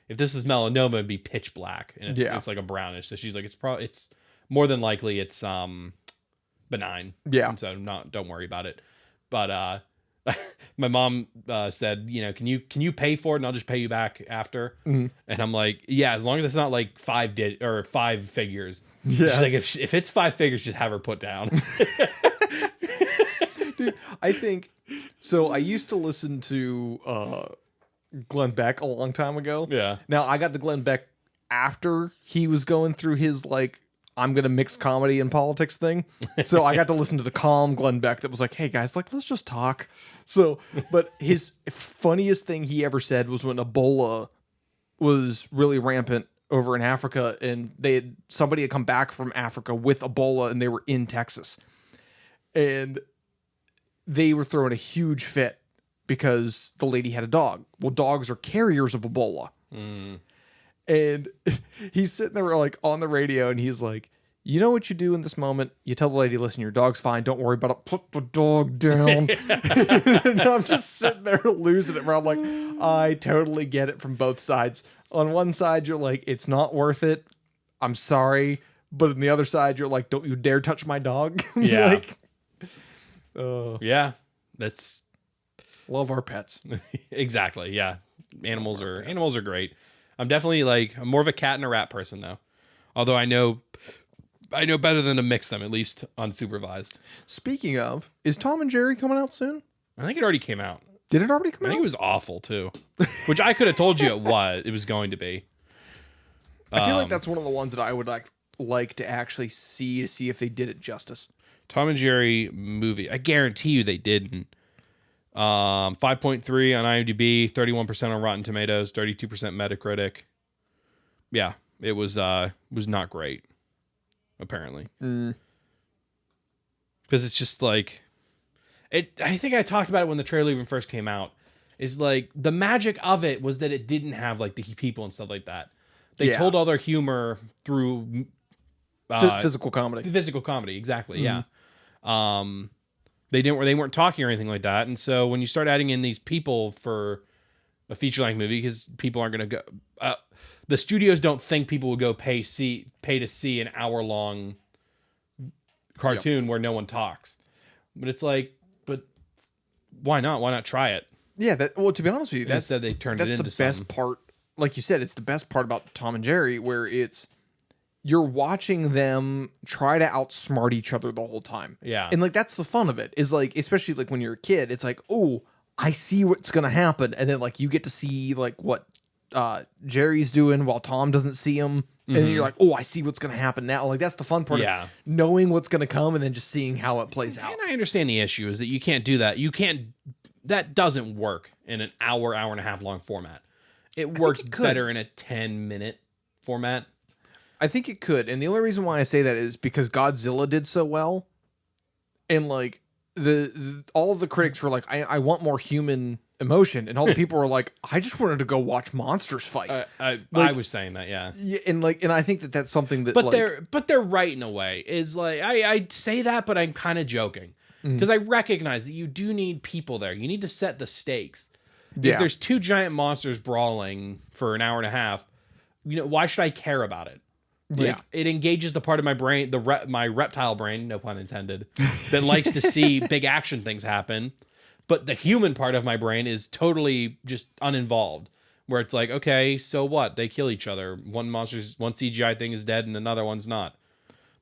if this is melanoma, it'd be pitch black, and it's like a brownish. So she's like, it's more than likely it's benign. Yeah. And so don't worry about it. But my mom said, can you pay for it, and I'll just pay you back after. And I'm like, yeah, as long as it's not like 5 figures. Yeah. She's like, if it's 5 figures, just have her put down. Dude, I think so. I used to listen to Glenn Beck a long time ago. Yeah. Now I got to Glenn Beck after he was going through his I'm gonna mix comedy and politics thing. So I got to listen to the calm Glenn Beck that was like, hey guys, let's just talk. So, but his funniest thing he ever said was when Ebola was really rampant over in Africa, and somebody had come back from Africa with Ebola, and they were in Texas, and they were throwing a huge fit because the lady had a dog. Well, dogs are carriers of Ebola. And he's sitting there on the radio, and he's like, you know what you do in this moment? You tell the lady, listen, your dog's fine. Don't worry about it. Put the dog down. And I'm just sitting there losing it, where I'm like, I totally get it from both sides. On one side, you're like, it's not worth it. I'm sorry. But on the other side, you're like, don't you dare touch my dog. Yeah. Yeah. That's love our pets. Exactly. Yeah. Animals are great. I'm definitely I'm more of a cat and a rat person though. Although I know better than to mix them, at least unsupervised. Speaking of, is Tom and Jerry coming out soon? I think it already came out. Did it already come out? I think it was awful too, which I could have told you it was going to be. I feel like that's one of the ones that I would like to actually see if they did it justice. Tom and Jerry movie. I guarantee you they didn't. 5.3 on IMDb, 31% on Rotten Tomatoes, 32% Metacritic. Yeah, it was not great, apparently. Because it's just I think I talked about it when the trailer even first came out. Is the magic of it was that it didn't have the people and stuff like that. They told all their humor through physical comedy. Physical comedy, exactly. Yeah. They weren't talking or anything like that, and so when you start adding in these people for a feature-length movie, because people aren't going to go, the studios don't think people will go pay to see an hour-long cartoon where no one talks. But it's but why not? Why not try it? Yeah. To be honest with you, instead they turned it into the best part. Like you said, it's the best part about Tom and Jerry, where you're watching them try to outsmart each other the whole time. Yeah. And that's the fun of it, is especially when you're a kid, it's oh, I see what's going to happen. And then you get to see what Jerry's doing while Tom doesn't see him. And then you're oh, I see what's going to happen now. That's the fun part of knowing what's going to come and then just seeing how it plays out. And I understand the issue is that you can't do that. That doesn't work in an hour and a half long format. It works better in a 10-minute format. I think it could, and the only reason why I say that is because Godzilla did so well, and all of the critics were I want more human emotion, and all the people were I just wanted to go watch monsters fight. I was saying that, yeah. And I think that's something that. But they're right in a way. Is I say that, but I'm kind of joking because I recognize that you do need people there. You need to set the stakes. If there's 2 giant monsters brawling for an hour and a half, why should I care about it? It engages the part of my brain, my reptile brain, no pun intended, that likes to see big action things happen. But the human part of my brain is totally just uninvolved, where it's okay, so what? They kill each other. One CGI thing is dead and another one's not.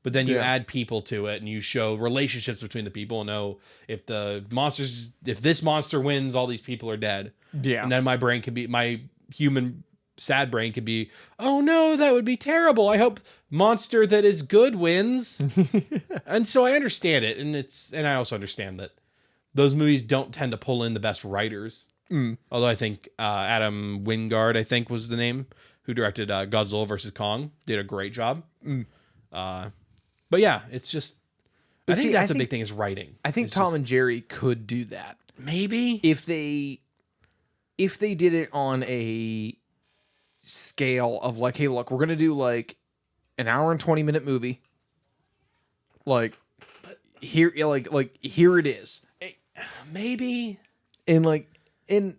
But then you add people to it and you show relationships between the people and know if this monster wins, all these people are dead. Yeah. And then my human sad brain could be, oh no, that would be terrible. I hope monster that is good wins. And so I understand it, and I also understand that those movies don't tend to pull in the best writers. Although I think Adam Wingard, I think was the name, who directed Godzilla vs. Kong, did a great job. But yeah, it's just, I think that's a big thing is writing. I think Tom and Jerry could do that. Maybe. If they did it on a scale of like, hey, look, we're going to do like an hour and 20-minute movie. Like, here, like here it is. Maybe. And like, it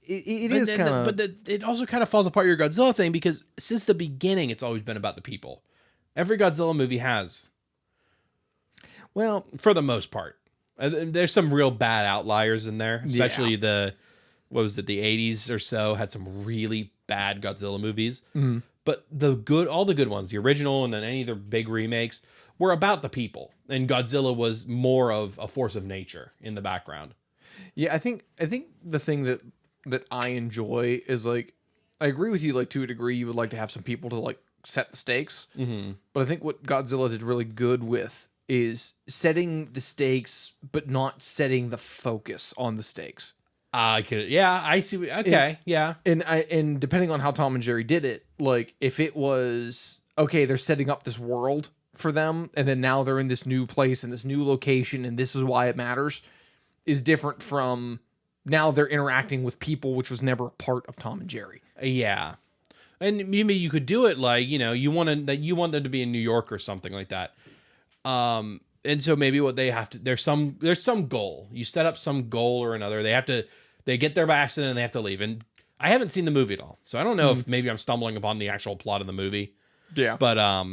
is kind of, but it also kind of falls apart your Godzilla thing, because since the beginning, it's always been about the people. Every Godzilla movie has. Well, for the most part, there's some real bad outliers in there, especially the 80s or so had some really bad Godzilla movies. Mm-hmm. But all the good ones, the original and then any of the big remakes, were about the people, and Godzilla was more of a force of nature in the background. Yeah, I think the thing that I enjoy is, like, I agree with you, like, to a degree, you would like to have some people to like set the stakes. Mm-hmm. But I think what Godzilla did really good with is setting the stakes, but not setting the focus on the stakes. I see. Okay, yeah. And depending on how Tom and Jerry did it, like, if it was, okay, they're setting up this world for them, and then now they're in this new place and this new location, and this is why it matters, is different from now they're interacting with people, which was never a part of Tom and Jerry. Yeah. And maybe you could do it like, you want them to be in New York or something like that. And so maybe what they have to, there's some goal. You set up some goal or another. They get there by accident and they have to leave. And I haven't seen the movie at all, so I don't know if maybe I'm stumbling upon the actual plot of the movie. Yeah. But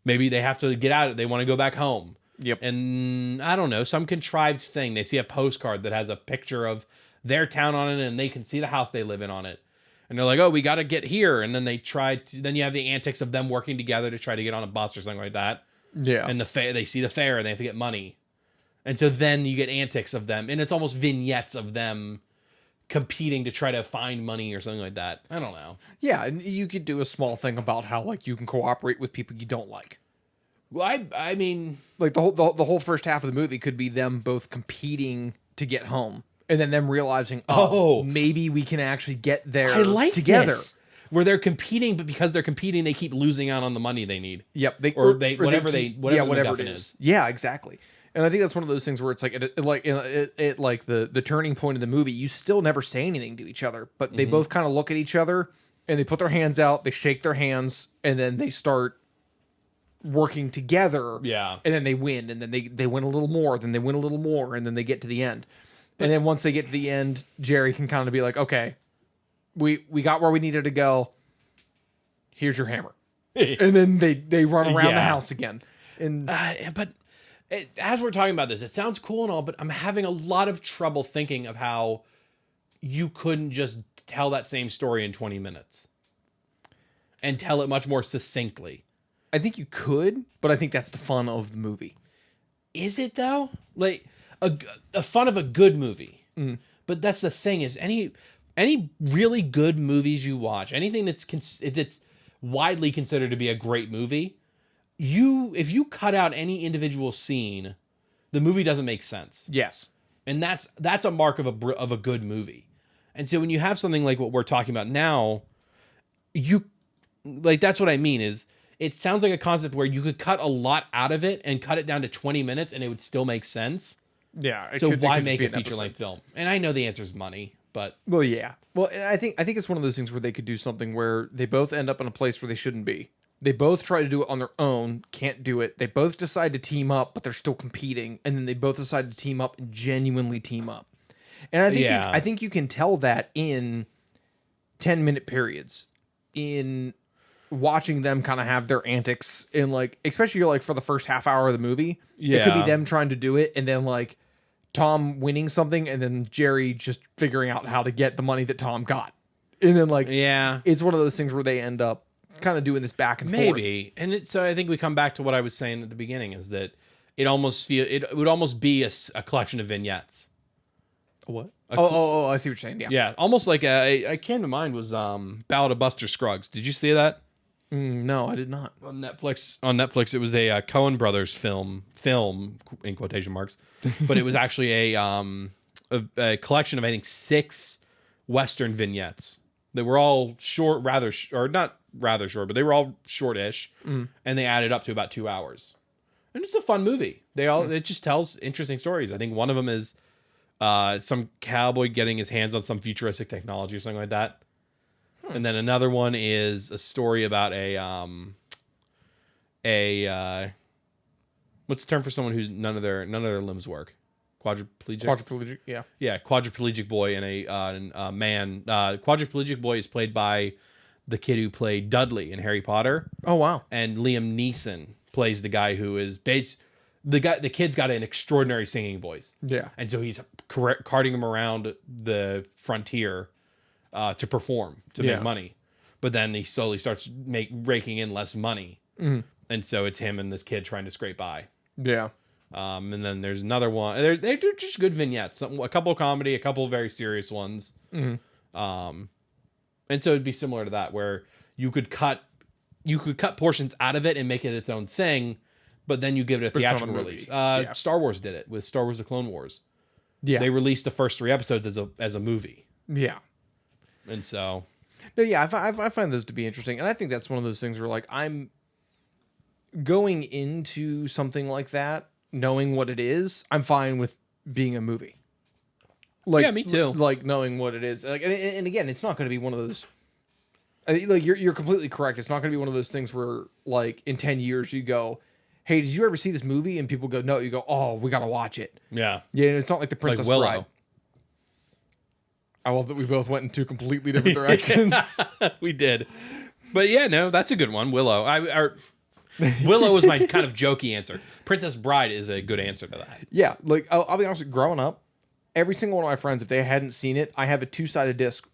maybe they have to get out. They want to go back home. Yep. And I don't know, some contrived thing. They see a postcard that has a picture of their town on it, and they can see the house they live in on it. And they're like, oh, we got to get here. And then then you have the antics of them working together to try to get on a bus or something like that. Yeah. And they see the fair and they have to get money. And so then you get antics of them. And it's almost vignettes of them competing to try to find money or something like that. I don't know. Yeah. And you could do a small thing about how, like, you can cooperate with people you don't like. Well, I mean, like the whole first half of the movie could be them both competing to get home, and then them realizing, maybe we can actually get there together. This, where they're competing, but because they're competing, they keep losing out on the money they need. Yep, whatever it is. Yeah, exactly. And I think that's one of those things where it's like like the turning point of the movie. You still never say anything to each other, but they both kind of look at each other and they put their hands out, they shake their hands, and then they start working together. Yeah. And then they win, and then they win a little more, then they win a little more, and then they get to the end. And then once they get to the end, Jerry can kind of be like, okay, we got where we needed to go. Here's your hammer. And then they run around the house again. And as we're talking about this, it sounds cool and all, but I'm having a lot of trouble thinking of how you couldn't just tell that same story in 20 minutes and tell it much more succinctly. I think you could, but I think that's the fun of the movie. Is it though? Like a fun of a good movie. Mm. But that's the thing is any really good movies you watch, anything that's widely considered to be a great movie, if you cut out any individual scene, the movie doesn't make sense. Yes. And that's a mark of a good movie. And so when you have something like what we're talking about now, that's what I mean is it sounds like a concept where you could cut a lot out of it and cut it down to 20 minutes and it would still make sense. Yeah. So why make a feature-length film? And I know the answer is money, but... Well, yeah. Well, and I think it's one of those things where they could do something where they both end up in a place where they shouldn't be. They both try to do it on their own, can't do it. They both decide to team up, but they're still competing. And then they both decide to team up and genuinely team up. And I think you can tell that in 10-minute periods. In... watching them kind of have their antics in, like, especially like for the first half hour of the movie. Yeah. It could be them trying to do it and then like Tom winning something and then Jerry just figuring out how to get the money that Tom got. And then like, it's one of those things where they end up kind of doing this back and forth. Maybe. And so I think we come back to what I was saying at the beginning is that it would almost be a collection of vignettes. What? I see what you're saying. Yeah. Yeah, almost like I came to mind was Ballad of Buster Scruggs. Did you see that? No, I did not. On Netflix. On Netflix, it was a Coen Brothers film in quotation marks, but it was actually a collection of I think 6 Western vignettes that were all short, or not rather short, but they were all shortish, and they added up to about 2 hours. And it's a fun movie. It just tells interesting stories. I think one of them is some cowboy getting his hands on some futuristic technology or something like that. And then another one is a story about what's the term for someone who's none of their limbs work? Quadriplegic. Yeah. Yeah, quadriplegic boy and a man. Quadriplegic boy is played by the kid who played Dudley in Harry Potter. Oh wow. And Liam Neeson plays the guy who is the kid's got an extraordinary singing voice. Yeah. And so he's carting him around the frontier to perform, to make money. But then he slowly starts raking in less money. And so it's him and this kid trying to scrape by. Yeah. And then there's another one. They do just good vignettes. A couple of comedy, a couple of very serious ones. And so it'd be similar to that, where you could cut portions out of it and make it its own thing, but then you give it a theatrical release. Star Wars did it with Star Wars: The Clone Wars. Yeah. They released the first 3 episodes as a movie. Yeah. And so, no, yeah, I find those to be interesting, and I think that's one of those things where like I'm going into something like that, knowing what it is. I'm fine with being a movie. Like, yeah, me too. Like knowing what it is, like, and again, it's not going to be one of those. Like you're completely correct. It's not going to be one of those things where like in 10 years you go, "Hey, did you ever see this movie?" And people go, "No." You go, "Oh, we got to watch it." Yeah. Yeah, and it's not like The Princess Willow. Bride. I love that we both went in 2 completely different directions. We did. But yeah, no, that's a good one. Willow. Willow is my kind of jokey answer. Princess Bride is a good answer to that. Yeah, like I'll be honest, growing up, every single one of my friends, if they hadn't seen it, I have a 2-sided disc,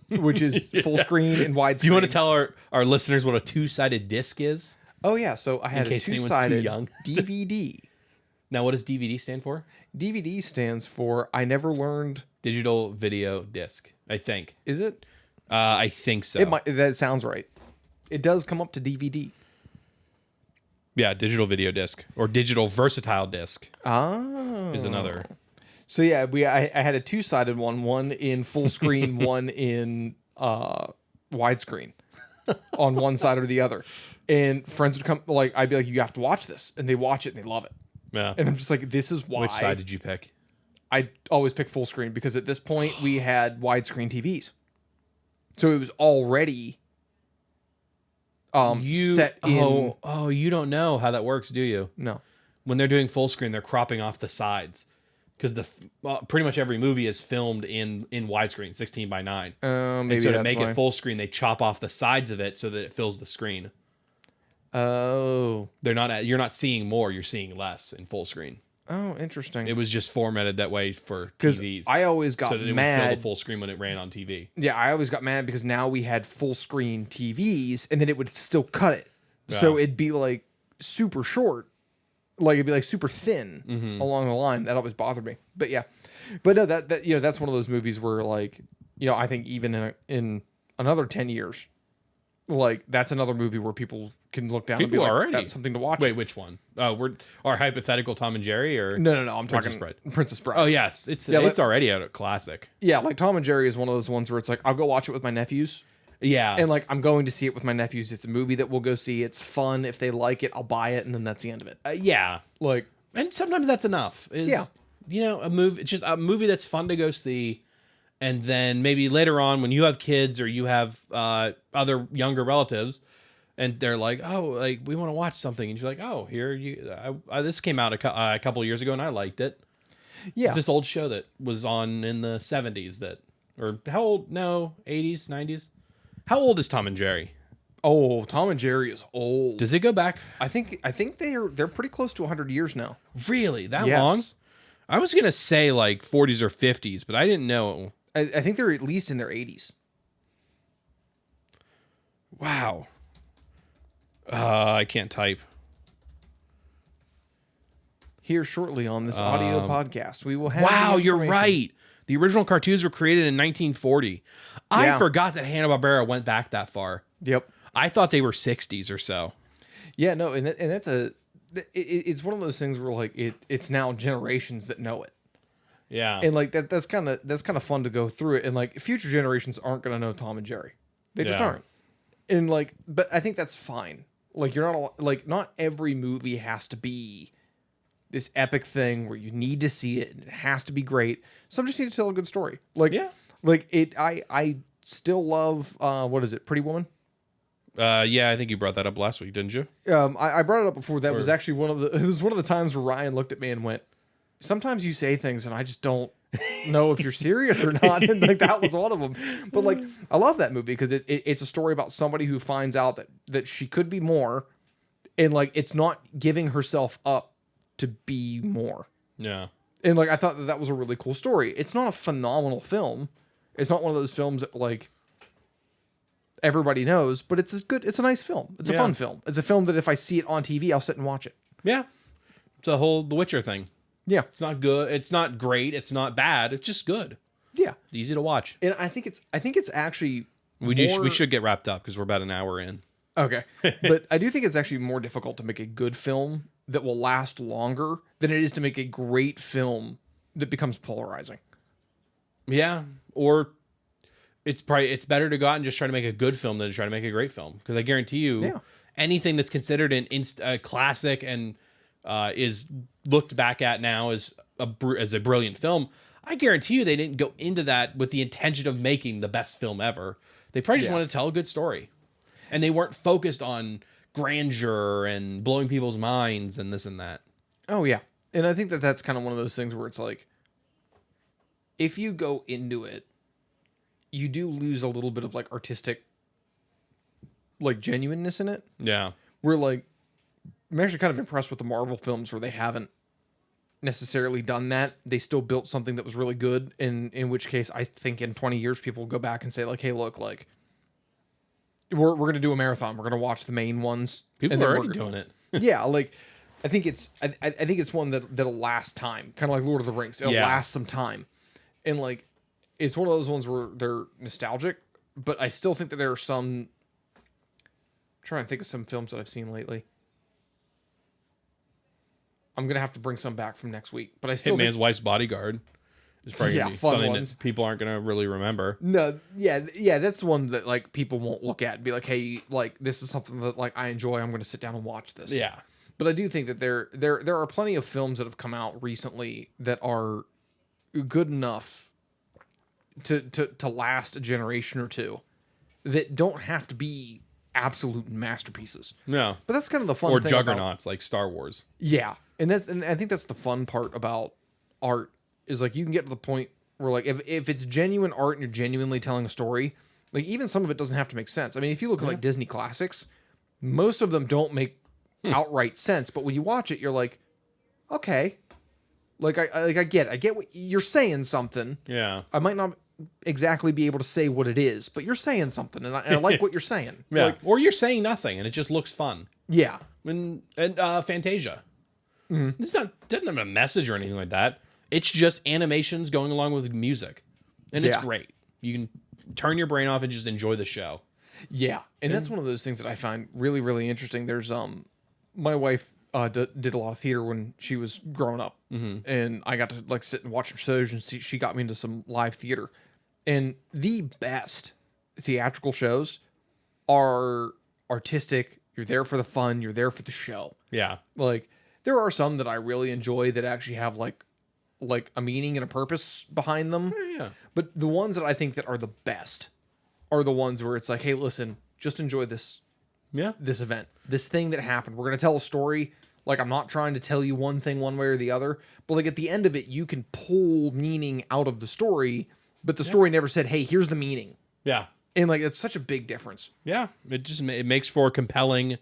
which is full screen and widescreen. Do you want to tell our listeners what a 2-sided disc is? Oh yeah, so I had a case anyone's too 2-sided young. DVD. Now, what does DVD stand for? DVD stands for I never learned. Digital video disc, I think. Is it? I think so. It might. That sounds right. It does come up to DVD. Yeah, digital video disc or digital versatile disc Oh, is another. So yeah, I had a 2-sided one in full screen, one in widescreen, on one side or the other. And friends would come, like I'd be like, "You have to watch this," and they watch it and they love it. Yeah. And I'm just like, "This is why." Which side did you pick? I always pick full screen because at this point we had widescreen TVs, so it was already set in. Oh, you don't know how that works, do you? No. When they're doing full screen, they're cropping off the sides because pretty much every movie is filmed in widescreen, 16:9. Maybe and so to that's make why. it full screen, they chop off the sides of it so that it fills the screen. Oh. You're not seeing more, you're seeing less in full screen. Oh, interesting. It was just formatted that way for Because TVs. I always got so that it would mad. fill the full screen when it ran on TV. Yeah, I always got mad because now we had full screen TVs, and then it would still cut it. So Yeah. it'd be like super short, like it'd be like super thin along the line. That always bothered me. But yeah, but no, that that's one of those movies where like I think even in another 10 years, like that's another movie where people can look down and be People like, already. that's something to watch. Wait, which one? We're our hypothetical Tom and Jerry or No, I'm Princess talking Bride. Princess Bride. Oh yes, it's already a classic. Yeah, like Tom and Jerry is one of those ones where it's like I'll go watch it with my nephews. Yeah, And like I'm going to see it with my nephews. It's a movie that we'll go see. It's fun. If they like it, I'll buy it, and then that's the end of it. yeah, Like and sometimes that's enough. Yeah. A movie. It's just a movie that's fun to go see, and then maybe later on when you have kids or you have other younger relatives, and they're like, oh, like we want to watch something, and you're like, oh, here this came out a couple years ago, and I liked it. yeah, It's this old show that was on in the 70s or how old? No, 80s, 90s. How old is Tom and Jerry? oh, Tom and Jerry is old. Does it go back I think they're pretty close to 100 years now. really that Yes. long? I was gonna say like 40s or 50s, but I didn't know. I think they're at least in their 80s. Wow. I can't type. Here shortly on this audio podcast, we will have. Wow, the you're information. right. The original cartoons were created in 1940. I Yeah. forgot that Hanna-Barbera went back that far. Yep. I thought they were 60s or so. Yeah, no, and that's it's one of those things where like it's now generations that know it. Yeah. And like that's kind of fun to go through it, and like future generations aren't going to know Tom and Jerry. They just Yeah. aren't. And like, but I think that's fine. Like you're not like not every movie has to be this epic thing where you need to see it and it has to be great. Some just need to tell a good story. Like Yeah. like I still love what is it, Pretty Woman? Yeah, I think you brought that up last week, didn't you? I brought it up before. That was Or- actually it was one of the times where Ryan looked at me and went, sometimes you say things and I just don't know if you're serious or not. And like that was one of them. But like I love that movie because it's a story about somebody who finds out that she could be more, and like it's not giving herself up to be more. Yeah. And like I thought that was a really cool story. It's not a phenomenal film. It's not one of those films that like everybody knows, but it's a nice film. It's a Yeah. fun film. It's a film that if I see it on TV, I'll sit and watch it. Yeah. It's a whole The Witcher thing. Yeah. It's not good. It's not great. It's not bad. It's just good. Yeah. Easy to watch. And I think it's actually We should get wrapped up because we're about an hour in. okay. But I do think it's actually more difficult to make a good film that will last longer than it is to make a great film that becomes polarizing. Yeah. Or it's better to go out and just try to make a good film than to try to make a great film. Because I guarantee you, Yeah. anything that's considered a classic and is looked back at now as a brilliant film, I guarantee you they didn't go into that with the intention of making the best film ever. They probably just Yeah. wanted to tell a good story. And they weren't focused on grandeur and blowing people's minds and this and that. Oh yeah. And I think that's kind of one of those things where it's like if you go into it, you do lose a little bit of like artistic like genuineness in it. Yeah. Where like I'm actually kind of impressed with the Marvel films where they haven't necessarily done that. They still built something that was really good, in which case I think in 20 years people will go back and say like, hey, look, like we're gonna do a marathon. We're gonna watch the main ones. People and are then already doing it. Yeah, like I think it's one that'll last time, kind of like Lord of the Rings. It'll Yeah. last some time, and like it's one of those ones where they're nostalgic, but I still think that there are some. I'm trying to think of some films that I've seen lately. I'm gonna have to bring some back from next week, but I still Hitman's Wife's Bodyguard is probably Yeah, gonna be fun something ones. that people aren't gonna really remember. no, yeah, that's one that like people won't look at and be like, hey, like this is something that like I enjoy. I'm gonna sit down and watch this. Yeah. But I do think that there are plenty of films that have come out recently that are good enough to last a generation or two that don't have to be absolute masterpieces. No. But that's kind of the fun Or thing juggernauts like Star Wars. yeah. And I think that's the fun part about art is like you can get to the point where like if it's genuine art and you're genuinely telling a story, like even some of it doesn't have to make sense. I mean, if you look at like Disney classics, most of them don't make outright sense, but when you watch it, you're like, okay, like I get what you're saying something. Yeah. I might not exactly be able to say what it is, but you're saying something, and I like what you're saying. Yeah. Like, Or you're saying nothing and it just looks fun. yeah, And Fantasia. It's doesn't have a message or anything like that. It's just animations going along with music. And it's Yeah. great. You can turn your brain off and just enjoy the show. yeah, and that's one of those things that I find really, really interesting. There's my wife did a lot of theater when she was growing up, and I got to like sit and watch her shows, and she got me into some live theater. And the best theatrical shows are artistic. You're there for the fun. You're there for the show. Yeah. Like there are some that I really enjoy that actually have like a meaning and a purpose behind them. Yeah. But the ones that I think that are the best are the ones where it's like, hey, listen, just enjoy this Yeah. event, this thing that happened. We're gonna tell a story. Like I'm not trying to tell you one thing one way or the other, but like at the end of it, you can pull meaning out of the story, but the story never said, hey, here's the meaning. Yeah. And like it's such a big difference. Yeah. It makes for compelling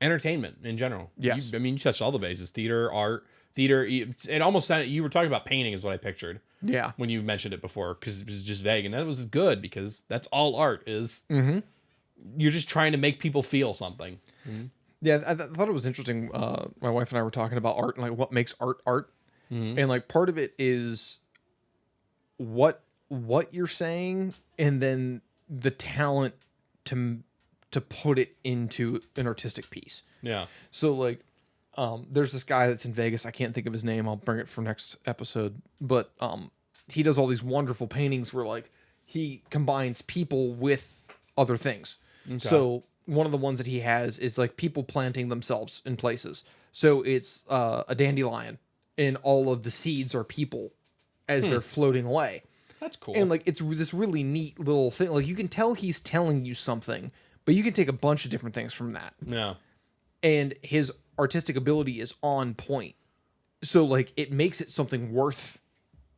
entertainment in general. Yes. You touched all the bases: theater, art, theater. It almost sounded you were talking about painting, is what I pictured Yeah. when you mentioned it before, because it was just vague, and that was good because that's all art is. Mm-hmm. You're just trying to make people feel something. Yeah, I thought it was interesting. My wife and I were talking about art and like what makes art art, and like part of it is what you're saying, and then the talent to put it into an artistic piece. Yeah. So like, there's this guy that's in Vegas. I can't think of his name. I'll bring it for next episode. But he does all these wonderful paintings where like he combines people with other things. Okay. So one of the ones that he has is like people planting themselves in places. So it's a dandelion, and all of the seeds are people as they're floating away. That's cool. And like it's this really neat little thing. Like you can tell he's telling you something, but you can take a bunch of different things from that. Yeah. And his artistic ability is on point. So like it makes it something worth.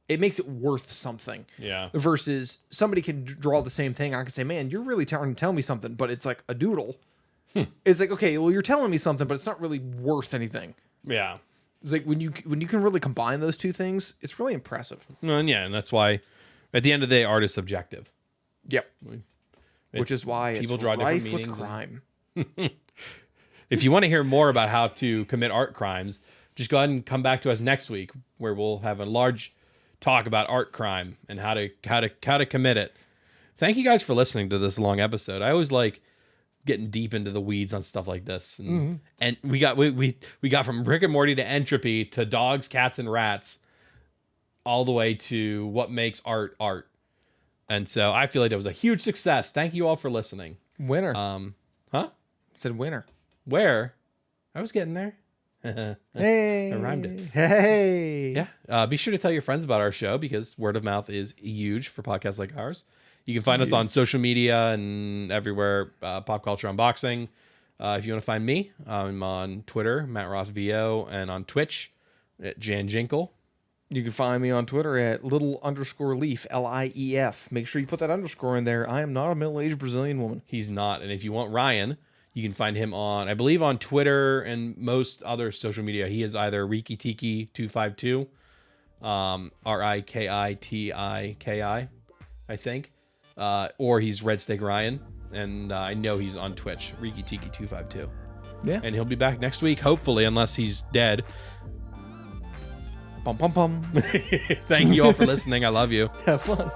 It makes it worth something. Yeah. Versus somebody can draw the same thing. I can say, man, you're really trying to tell me something, but it's like a doodle. It's like, okay, well, you're telling me something, but it's not really worth anything. Yeah. It's like when you can really combine those two things, it's really impressive. And yeah, and that's why at the end of the day, art is subjective. Yep. Which is why people it's draw rife different with meanings. crime. If you want to hear more about how to commit art crimes, just go ahead and come back to us next week, where we'll have a large talk about art crime and how to commit it. Thank you guys for listening to this long episode. I always like getting deep into the weeds on stuff like this, and we got from Rick and Morty to entropy to dogs, cats, and rats, all the way to what makes art. And so I feel like it was a huge success. Thank you all for listening. Winner. Huh? Said winner. Where? I was getting there. Hey. I rhymed it. Hey. Yeah. Be sure to tell your friends about our show, because word of mouth is huge for podcasts like ours. You can find us on social media and everywhere, Pop Culture Unboxing. If you want to find me, I'm on Twitter, Matt Ross VO, and on Twitch at Jan Jinkle. You can find me on Twitter at little_leaf, LIEF. Make sure you put that underscore in there. I am not a middle-aged Brazilian woman. He's not. And if you want Ryan, you can find him on, I believe, on Twitter and most other social media. He is either RikiTiki252, RIKITIKI, I think. Or he's Red Steak Ryan, and I know he's on Twitch, RikiTiki252. Yeah. And he'll be back next week, hopefully, unless he's dead. Pum, pum, pum. Thank you all for listening. I love you. Have fun.